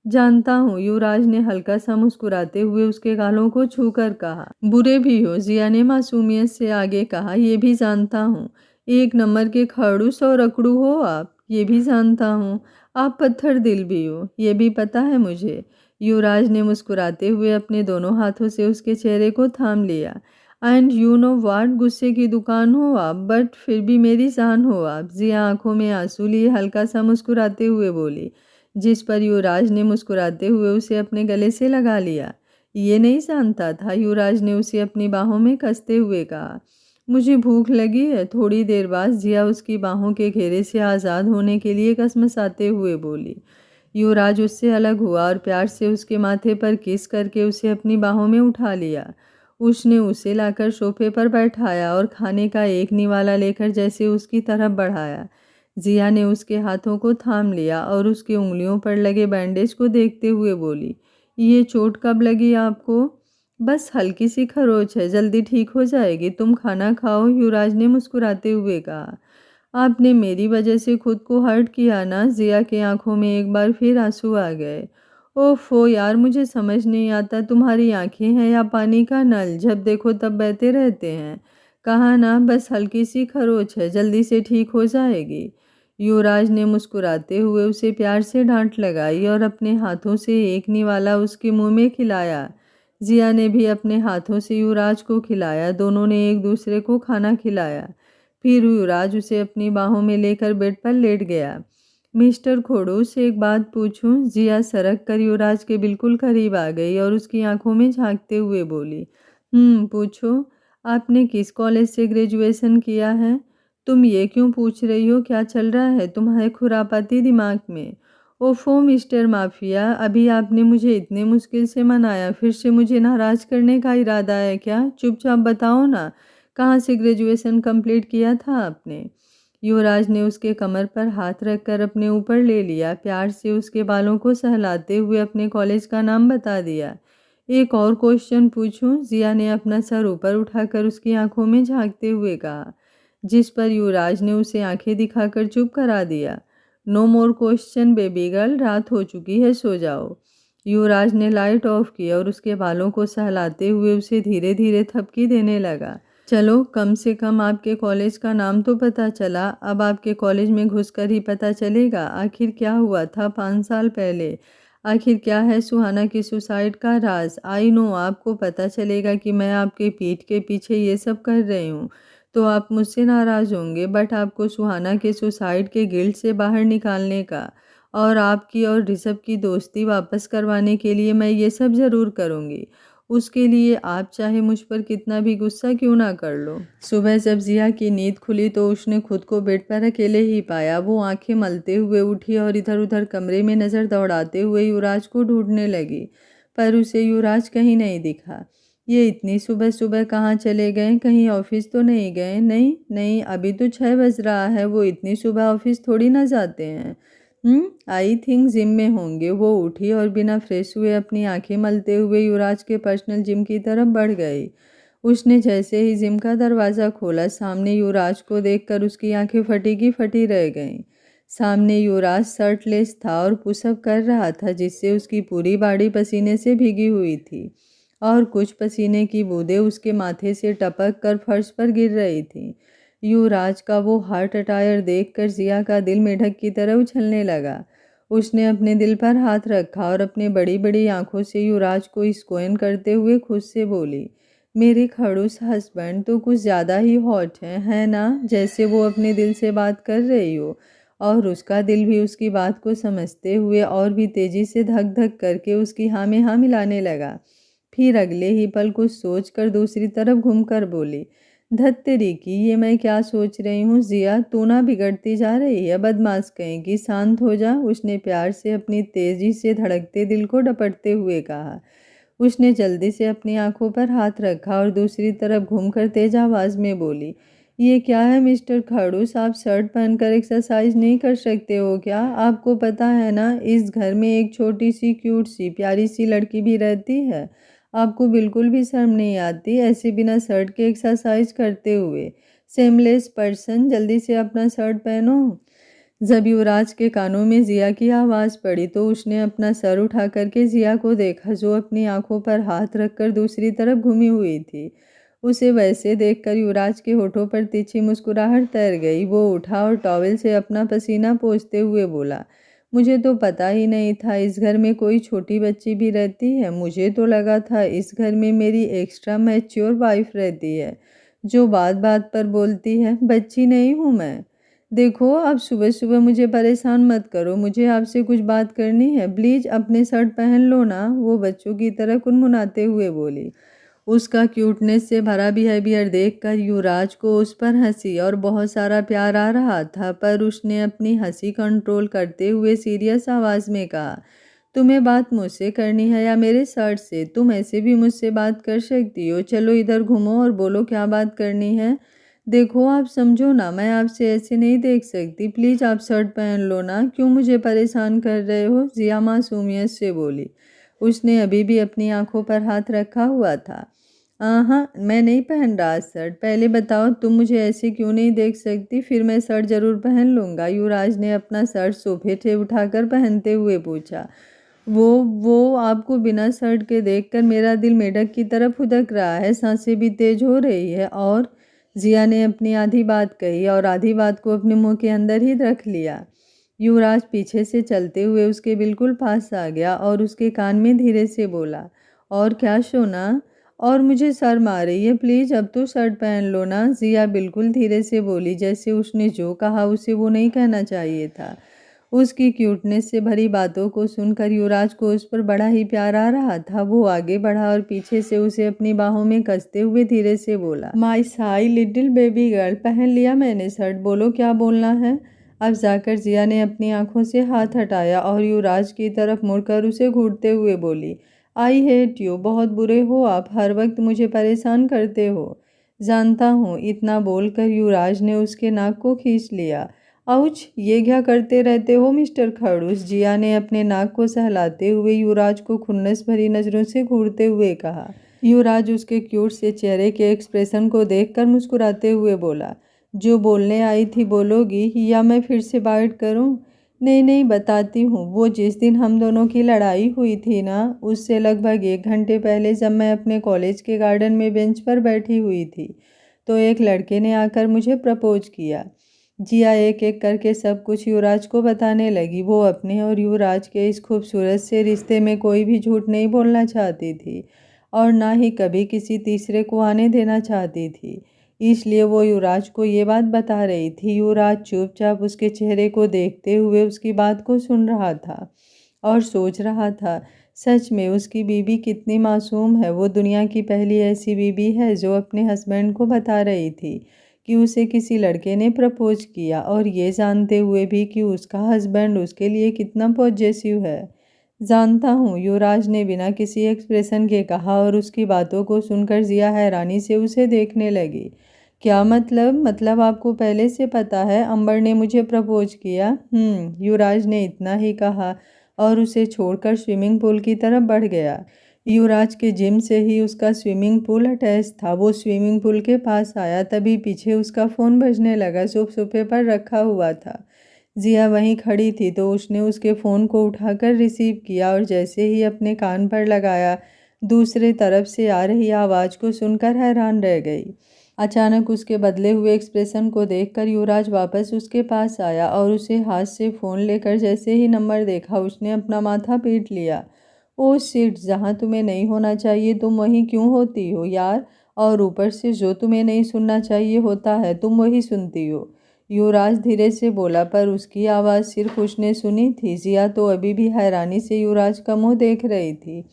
जानता हूँ, युवराज ने हल्का सा मुस्कुराते हुए उसके गालों को छूकर कहा। बुरे भी हो, जिया ने मासूमियत से आगे कहा, ये भी जानता हूँ। एक नंबर के खड़ूस और अकड़ू हो आप, ये भी जानता हूँ। आप पत्थर दिल भी हो, ये भी पता है मुझे। युवराज ने मुस्कुराते हुए अपने दोनों हाथों से उसके चेहरे को थाम लिया। एंड यू नो व्हाट, गुस्से की दुकान हो आप, बट फिर भी मेरी जान हो आप। जिया आंखों में आंसू लिए हल्का सा मुस्कुराते हुए बोली, जिस पर युवराज ने मुस्कुराते हुए उसे अपने गले से लगा लिया। ये नहीं जानता था, युवराज ने उसे अपनी बाहों में कसते हुए कहा, मुझे भूख लगी है। थोड़ी देर बाद जिया उसकी बाहों के घेरे से आज़ाद होने के लिए कसमसाते हुए बोली। युवराज उससे अलग हुआ और प्यार से उसके माथे पर किस करके उसे अपनी बाहों में उठा लिया। उसने उसे लाकर सोफे पर बैठाया और खाने का एक निवाला लेकर जैसे उसकी तरफ बढ़ाया। जिया ने उसके हाथों को थाम लिया और उसकी उंगलियों पर लगे बैंडेज को देखते हुए बोली, ये चोट कब लगी आपको? बस हल्की सी खरोच है, जल्दी ठीक हो जाएगी, तुम खाना खाओ, युवराज ने मुस्कुराते हुए कहा। आपने मेरी वजह से खुद को हर्ट किया ना? जिया के आंखों में एक बार फिर आंसू आ गए। ओफो यार, मुझे समझ नहीं आता तुम्हारी आंखें हैं या पानी का नल, जब देखो तब बहते रहते हैं। कहा ना बस हल्की सी खरोच है, जल्दी से ठीक हो जाएगी। युवराज ने मुस्कुराते हुए उसे प्यार से डांट लगाई और अपने हाथों से एक निवाला उसके मुंह में खिलाया। जिया ने भी अपने हाथों से युवराज को खिलाया। दोनों ने एक दूसरे को खाना खिलाया। फिर युवराज उसे अपनी बाहों में लेकर बेड पर लेट गया। मिस्टर खोड़ूस, एक बात पूछूं? जिया सरक कर युवराज के बिल्कुल करीब आ गई और उसकी आंखों में झांकते हुए बोली, पूछो। आपने किस कॉलेज से ग्रेजुएशन किया है? तुम ये क्यों पूछ रही हो? क्या चल रहा है तुम्हारे खुरापाती दिमाग में? ओफो मिस्टर माफिया, अभी आपने मुझे इतने मुश्किल से मनाया, फिर से मुझे नाराज करने का इरादा है क्या? चुपचाप बताओ ना, कहाँ से ग्रेजुएशन कंप्लीट किया था आपने? युवराज ने उसके कमर पर हाथ रखकर अपने ऊपर ले लिया, प्यार से उसके बालों को सहलाते हुए अपने कॉलेज का नाम बता दिया। एक और क्वेश्चन पूछूं? जिया ने अपना सर ऊपर उठाकर उसकी आंखों में झांकते हुए कहा, जिस पर युवराज ने उसे आंखें दिखाकर चुप करा दिया। No more question baby girl, रात हो चुकी है, सो जाओ। युवराज ने लाइट ऑफ की और उसके बालों को सहलाते हुए उसे धीरे धीरे थपकी देने लगा। चलो कम से कम आपके कॉलेज का नाम तो पता चला। अब आपके कॉलेज में घुसकर ही पता चलेगा आखिर क्या हुआ था 5 साल पहले। आखिर क्या है सुहाना की सुसाइड का राज। आई नो आपको पता चलेगा कि मैं आपके पीठ के पीछे ये सब कर रही हूँ तो आप मुझसे नाराज़ होंगे, बट आपको सुहाना के सुसाइड के गिल्ट से बाहर निकालने का और आपकी और ऋषभ की दोस्ती वापस करवाने के लिए मैं ये सब ज़रूर करूँगी। उसके लिए आप चाहे मुझ पर कितना भी गुस्सा क्यों ना कर लो। सुबह जब जिया की नींद खुली तो उसने खुद को बेड पर अकेले ही पाया। वो आंखें मलते हुए उठी और इधर उधर कमरे में नज़र दौड़ाते हुए युवराज को ढूंढने लगी, पर उसे युवराज कहीं नहीं दिखा। ये इतनी सुबह सुबह कहाँ चले गए? कहीं ऑफिस तो नहीं गए? नहीं नहीं, अभी तो 6 बज रहा है। वो इतनी सुबह ऑफिस थोड़ी ना जाते हैं। आई थिंक जिम में होंगे। वो उठी और बिना फ्रेश हुए अपनी आंखें मलते हुए युवराज के पर्सनल जिम की तरफ बढ़ गई। उसने जैसे ही जिम का दरवाज़ा खोला, सामने युवराज को देखकर उसकी आंखें फटी की फटी रह गईं। सामने युवराज शर्टलेस था और पुशअप कर रहा था, जिससे उसकी पूरी बॉडी पसीने से भीगी हुई थी और कुछ पसीने की बूंदें उसके माथे से टपक कर फर्श पर गिर रही थीं। युवराज का वो हॉट अटायर देखकर जिया का दिल मेढक की तरह उछलने लगा। उसने अपने दिल पर हाथ रखा और अपने बड़ी बड़ी आंखों से युवराज को स्कैन करते हुए खुद से बोली, मेरे खड़ूस हस्बैंड तो कुछ ज़्यादा ही हॉट हैं, है ना? जैसे वो अपने दिल से बात कर रही हो। और उसका दिल भी उसकी बात को समझते हुए और भी तेज़ी से धक धक करके उसकी हाँ में हाँ मिलाने लगा। फिर अगले ही पल कुछ सोचकर दूसरी तरफ घूमकर बोली, धत तेरी की, ये मैं क्या सोच रही हूँ जिया, तू ना बिगड़ती जा रही है, बदमाश कहेंगी, शांत हो जा। उसने प्यार से अपनी तेजी से धड़कते दिल को डपटते हुए कहा। उसने जल्दी से अपनी आंखों पर हाथ रखा और दूसरी तरफ घूमकर तेज आवाज में बोली, ये क्या है मिस्टर खड़ूस, आप शर्ट पहनकर एक्सरसाइज नहीं कर सकते हो क्या? आपको पता है ना इस घर में एक छोटी सी क्यूट सी प्यारी सी लड़की भी रहती है। आपको बिल्कुल भी शर्म नहीं आती ऐसे बिना शर्ट के एक्सरसाइज करते हुए? सेमलेस पर्सन, जल्दी से अपना शर्ट पहनो। जब युवराज के कानों में जिया की आवाज़ पड़ी तो उसने अपना सर उठा करके जिया को देखा, जो अपनी आंखों पर हाथ रखकर दूसरी तरफ घूमी हुई थी। उसे वैसे देखकर युवराज के होठों पर तिरछी मुस्कुराहट तैर गई। वो उठा और टॉवेल से अपना पसीना पोंछते हुए बोला, मुझे तो पता ही नहीं था इस घर में कोई छोटी बच्ची भी रहती है। मुझे तो लगा था इस घर में मेरी एक्स्ट्रा मैच्योर वाइफ रहती है, जो बात बात पर बोलती है। बच्ची नहीं हूँ मैं। देखो आप सुबह सुबह मुझे परेशान मत करो, मुझे आपसे कुछ बात करनी है। प्लीज़ अपने शर्ट पहन लो ना, वो बच्चों की तरह कुनमुनाते हुए बोली। उसका क्यूटनेस से भरा बिहेवियर देखकर युवराज को उस पर हंसी और बहुत सारा प्यार आ रहा था, पर उसने अपनी हंसी कंट्रोल करते हुए सीरियस आवाज़ में कहा, तुम्हें बात मुझसे करनी है या मेरे शर्ट से? तुम ऐसे भी मुझसे बात कर सकती हो। चलो इधर घूमो और बोलो क्या बात करनी है। देखो आप समझो ना, मैं आपसे ऐसे नहीं देख सकती। प्लीज़ आप शर्ट पहन लो ना, क्यों मुझे परेशान कर रहे हो? जिया मासूमियत से बोली। उसने अभी भी अपनी आंखों पर हाथ रखा हुआ था। हाँ, मैं नहीं पहन रहा शर्ट। पहले बताओ तुम मुझे ऐसे क्यों नहीं देख सकती? फिर मैं शर्ट ज़रूर पहन लूँगा। युवराज ने अपना शर्ट सोफे से उठाकर पहनते हुए पूछा। वो आपको बिना शर्ट के देखकर मेरा दिल मेढक की तरफ फुदक रहा है, सांसें भी तेज हो रही है। और जिया ने अपनी आधी बात कही और आधी बात को अपने मुंह के अंदर ही रख लिया। युवराज पीछे से चलते हुए उसके बिल्कुल पास आ गया और उसके कान में धीरे से बोला, और क्या सोना? और मुझे शर्म आ रही है, प्लीज़ अब तो शर्ट पहन लो ना। जिया बिल्कुल धीरे से बोली, जैसे उसने जो कहा उसे वो नहीं कहना चाहिए था। उसकी क्यूटनेस से भरी बातों को सुनकर युवराज को उस पर बड़ा ही प्यार आ रहा था। वो आगे बढ़ा और पीछे से उसे अपनी बाहों में कसते हुए धीरे से बोला, माई साई लिटिल बेबी गर्ल, पहन लिया मैंने शर्ट, बोलो क्या बोलना है। अब जाकर जिया ने अपनी आंखों से हाथ हटाया और युवराज की तरफ मुड़कर उसे घूरते हुए बोली, आई हेट यू, बहुत बुरे हो आप, हर वक्त मुझे परेशान करते हो। जानता हूँ। इतना बोलकर युवराज ने उसके नाक को खींच लिया। आउच, ये क्या करते रहते हो मिस्टर खड़ूस? जिया ने अपने नाक को सहलाते हुए युवराज को खुन्नस भरी नज़रों से घूरते हुए कहा। युवराज उसके क्यूट से चेहरे के एक्सप्रेशन को देखकर मुस्कुराते हुए बोला, जो बोलने आई थी बोलोगी या मैं फिर से बाइट करूं? नहीं नहीं, बताती हूँ। वो जिस दिन हम दोनों की लड़ाई हुई थी ना, उससे लगभग 1 घंटे पहले जब मैं अपने कॉलेज के गार्डन में बेंच पर बैठी हुई थी तो एक लड़के ने आकर मुझे प्रपोज किया। जिया एक एक करके सब कुछ युवराज को बताने लगी। वो अपने और युवराज के इस खूबसूरत से रिश्ते में कोई भी झूठ नहीं बोलना चाहती थी और ना ही कभी किसी तीसरे को आने देना चाहती थी। इसलिए वो युवराज को ये बात बता रही थी। युवराज चुपचाप उसके चेहरे को देखते हुए उसकी बात को सुन रहा था और सोच रहा था, सच में उसकी बीवी कितनी मासूम है। वो दुनिया की पहली ऐसी बीवी है जो अपने हस्बैंड को बता रही थी कि उसे किसी लड़के ने प्रपोज किया, और ये जानते हुए भी कि उसका हस्बैंड उसके लिए कितना पॉजिटिव है। जानता हूँ, युवराज ने बिना किसी एक्सप्रेशन के कहा, और उसकी बातों को सुनकर जिया हैरानी से उसे देखने लगी। क्या मतलब आपको पहले से पता है अंबर ने मुझे प्रपोज किया? युवराज ने इतना ही कहा और उसे छोड़कर स्विमिंग पूल की तरफ बढ़ गया। युवराज के जिम से ही उसका स्विमिंग पूल अटैच था। वो स्विमिंग पूल के पास आया तभी पीछे उसका फ़ोन बजने लगा जो सोफे पर रखा हुआ था। जिया वहीं खड़ी थी तो उसने उसके फ़ोन को उठाकर रिसीव किया और जैसे ही अपने कान पर लगाया, दूसरे तरफ से आ रही आवाज़ को सुनकर हैरान रह गई। अचानक उसके बदले हुए एक्सप्रेशन को देखकर युवराज वापस उसके पास आया और उसे हाथ से फ़ोन लेकर जैसे ही नंबर देखा उसने अपना माथा पीट लिया। ओह शिट, जहाँ तुम्हें नहीं होना चाहिए तुम वहीं क्यों होती हो यार, और ऊपर से जो तुम्हें नहीं सुनना चाहिए होता है तुम वही सुनती हो। युवराज धीरे से बोला, पर उसकी आवाज़ सिर्फ उसने सुनी थी। जिया तो अभी भी हैरानी से युवराज का मुँह देख रही थी।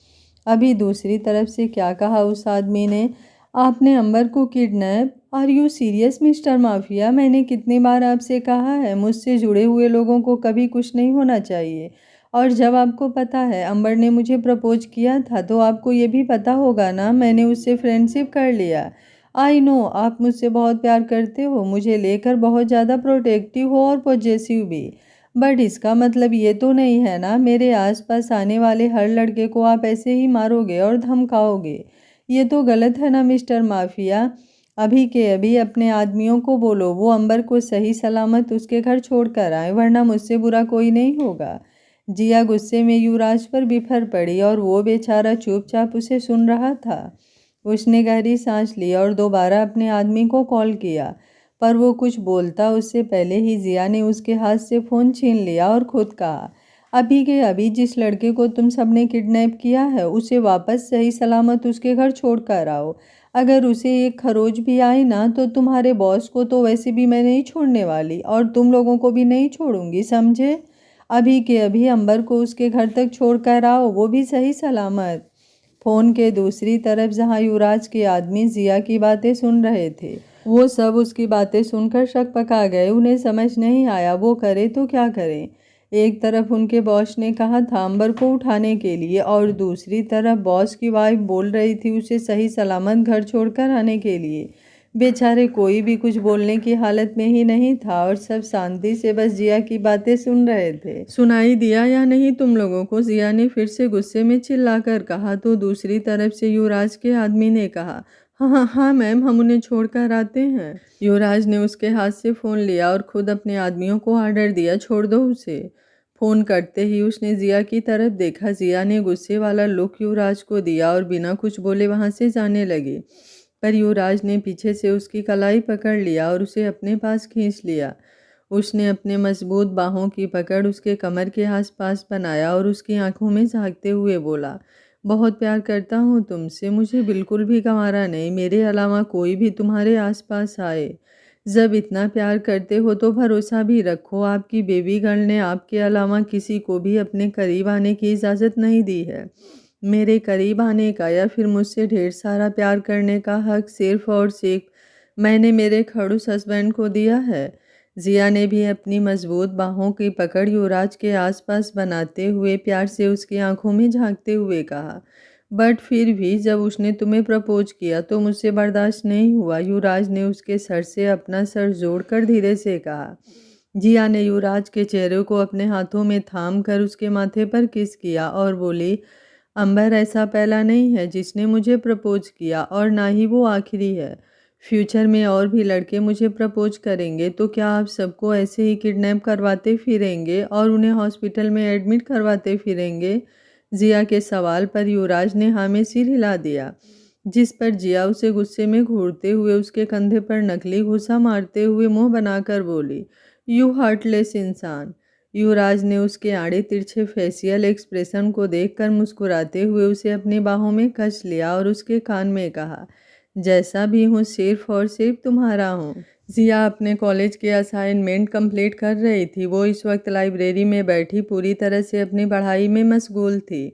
अभी दूसरी तरफ से क्या कहा उस आदमी ने? आपने अंबर को kidnap? Are you serious mister mafia? मैंने कितनी बार आपसे कहा है मुझसे जुड़े हुए लोगों को कभी कुछ नहीं होना चाहिए। और जब आपको पता है अंबर ने मुझे प्रपोज किया था तो आपको ये भी पता होगा ना, मैंने उससे फ्रेंडशिप कर लिया। आई नो आप मुझसे बहुत प्यार करते हो, मुझे लेकर बहुत ज़्यादा प्रोटेक्टिव हो और पॉजेसिव भी, बट इसका मतलब ये तो नहीं है ना मेरे आसपास आने वाले हर लड़के को आप ऐसे ही मारोगे और धमकाओगे। ये तो गलत है ना मिस्टर माफिया। अभी के अभी अपने आदमियों को बोलो वो अंबर को सही सलामत उसके घर छोड़ कर आए, वरना मुझसे बुरा कोई नहीं होगा। जिया गुस्से में युवराज पर बिफर पड़ी और वो बेचारा चुपचाप उसे सुन रहा था। उसने गहरी सांस ली और दोबारा अपने आदमी को कॉल किया, पर वो कुछ बोलता उससे पहले ही जिया ने उसके हाथ से फ़ोन छीन लिया और खुद कहा, अभी के अभी जिस लड़के को तुम सबने किडनैप किया है उसे वापस सही सलामत उसके घर छोड़ कर आओ। अगर उसे एक खरोच भी आई ना तो तुम्हारे बॉस को तो वैसे भी मैं नहीं छोड़ने वाली और तुम लोगों को भी नहीं छोड़ूंगी, समझे? अभी के अभी अंबर को उसके घर तक छोड़ कर आओ, वो भी सही सलामत। फ़ोन के दूसरी तरफ जहां युवराज के आदमी जिया की बातें सुन रहे थे, वो सब उसकी बातें सुनकर शक पका गए। उन्हें समझ नहीं आया वो करे तो क्या करें। एक तरफ उनके बॉस ने कहा था अंबर को उठाने के लिए और दूसरी तरफ बॉस की वाइफ बोल रही थी उसे सही सलामत घर छोड़कर आने के लिए। बेचारे कोई भी कुछ बोलने की हालत में ही नहीं था और सब शांति से बस जिया की बातें सुन रहे थे। सुनाई दिया या नहीं तुम लोगों को? जिया ने फिर से गुस्से में चिल्लाकर कहा तो दूसरी तरफ से युवराज के आदमी ने कहा, हाँ हाँ हाँ मैम, हम उन्हें छोड़कर आते हैं। युवराज ने उसके हाथ से फ़ोन लिया और खुद अपने आदमियों को ऑर्डर दिया, छोड़ दो उसे। फ़ोन करते ही उसने जिया की तरफ देखा। जिया ने गुस्से वाला लुक युवराज को दिया और बिना कुछ बोले वहाँ से जाने लगी, पर युवराज ने पीछे से उसकी कलाई पकड़ लिया और उसे अपने पास खींच लिया। उसने अपने मजबूत बाहों की पकड़ उसके कमर के आसपास बनाया और उसकी आंखों में झांकते हुए बोला, बहुत प्यार करता हूँ तुमसे, मुझे बिल्कुल भी गंवारा नहीं मेरे अलावा कोई भी तुम्हारे आसपास आए। जब इतना प्यार करते हो तो भरोसा भी रखो, आपकी बेबी गर्ल ने आपके अलावा किसी को भी अपने करीब आने की इजाज़त नहीं दी है। मेरे करीब आने का या फिर मुझसे ढेर सारा प्यार करने का हक सिर्फ और सिर्फ मैंने मेरे खड़ूस हस्बैंड को दिया है। जिया ने भी अपनी मजबूत बाहों की पकड़ युवराज के आसपास बनाते हुए प्यार से उसकी आंखों में झांकते हुए कहा, बट फिर भी जब उसने तुम्हें प्रपोज किया तो मुझसे बर्दाश्त नहीं हुआ। युवराज ने उसके सर से अपना सर जोड़कर धीरे से कहा। जिया ने युवराज के चेहरे को अपने हाथों में थाम कर उसके माथे पर किस किया और बोली, अंबर ऐसा पहला नहीं है जिसने मुझे प्रपोज किया और ना ही वो आखिरी है। फ्यूचर में और भी लड़के मुझे प्रपोज करेंगे तो क्या आप सबको ऐसे ही किडनैप करवाते फिरेंगे और उन्हें हॉस्पिटल में एडमिट करवाते फिरेंगे? जिया के सवाल पर युवराज ने हाँ में सिर हिला दिया। जिस पर जिया उसे गुस्से में घूरते हुए उसके कंधे पर नकली घुसा मारते हुए मुंह बनाकर बोली, यू हार्टलेस इंसान। युवराज ने उसके आड़े तिरछे फेशियल एक्सप्रेशन को देखकर मुस्कुराते हुए उसे अपनी बाहों में कस लिया और उसके कान में कहा, जैसा भी हूँ सिर्फ और सिर्फ तुम्हारा हूँ। जिया अपने कॉलेज के असाइनमेंट कंप्लीट कर रही थी। वो इस वक्त लाइब्रेरी में बैठी पूरी तरह से अपनी पढ़ाई में मशगूल थी।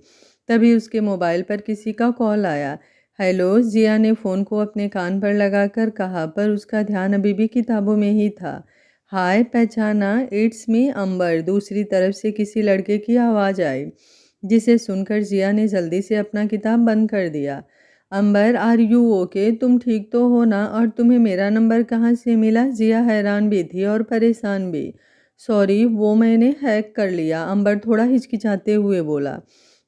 तभी उसके मोबाइल पर किसी का कॉल आया। हेलो, जिया ने फ़ोन को अपने कान पर लगाकर कहा, पर उसका ध्यान अभी भी किताबों में ही था। हाय, पहचाना? इट्स मी अंबर। दूसरी तरफ से किसी लड़के की आवाज़ आई, जिसे सुनकर जिया ने जल्दी से अपना किताब बंद कर दिया। अंबर, आर यू ओके? तुम ठीक तो हो ना? और तुम्हें मेरा नंबर कहाँ से मिला? जिया हैरान भी थी और परेशान भी। सॉरी, वो मैंने हैक कर लिया, अंबर थोड़ा हिचकिचाते हुए बोला।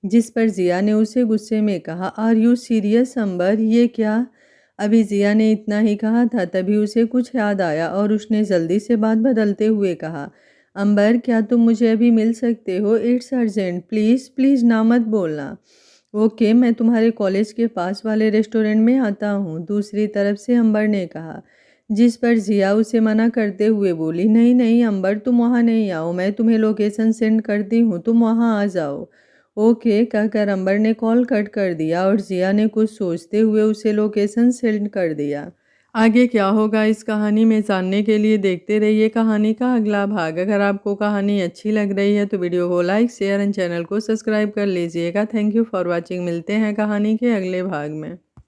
जिस पर जिया ने उसे गुस्से में कहा, आर यू सीरियस अंबर? ये क्या? अभी जिया ने इतना ही कहा था, तभी उसे कुछ याद आया और उसने जल्दी से बात बदलते हुए कहा, अंबर क्या तुम मुझे अभी मिल सकते हो? इट्स अर्जेंट, प्लीज़ प्लीज़ ना मत बोलना। ओके, मैं तुम्हारे कॉलेज के पास वाले रेस्टोरेंट में आता हूँ, दूसरी तरफ से अंबर ने कहा। जिस पर जिया उसे मना करते हुए बोली, नहीं नहीं अंबर, तुम वहाँ नहीं आओ, मैं तुम्हें लोकेशन सेंड करती हूँ, तुम वहाँ आ जाओ। ओके कहकर अंबर ने कॉल कट कर दिया और जिया ने कुछ सोचते हुए उसे लोकेशन सेंड कर दिया। आगे क्या होगा इस कहानी में जानने के लिए देखते रहिए कहानी का अगला भाग। अगर आपको कहानी अच्छी लग रही है तो वीडियो को लाइक, शेयर एंड चैनल को सब्सक्राइब कर लीजिएगा। Thank you for watching. मिलते हैं कहानी के अगले भाग में।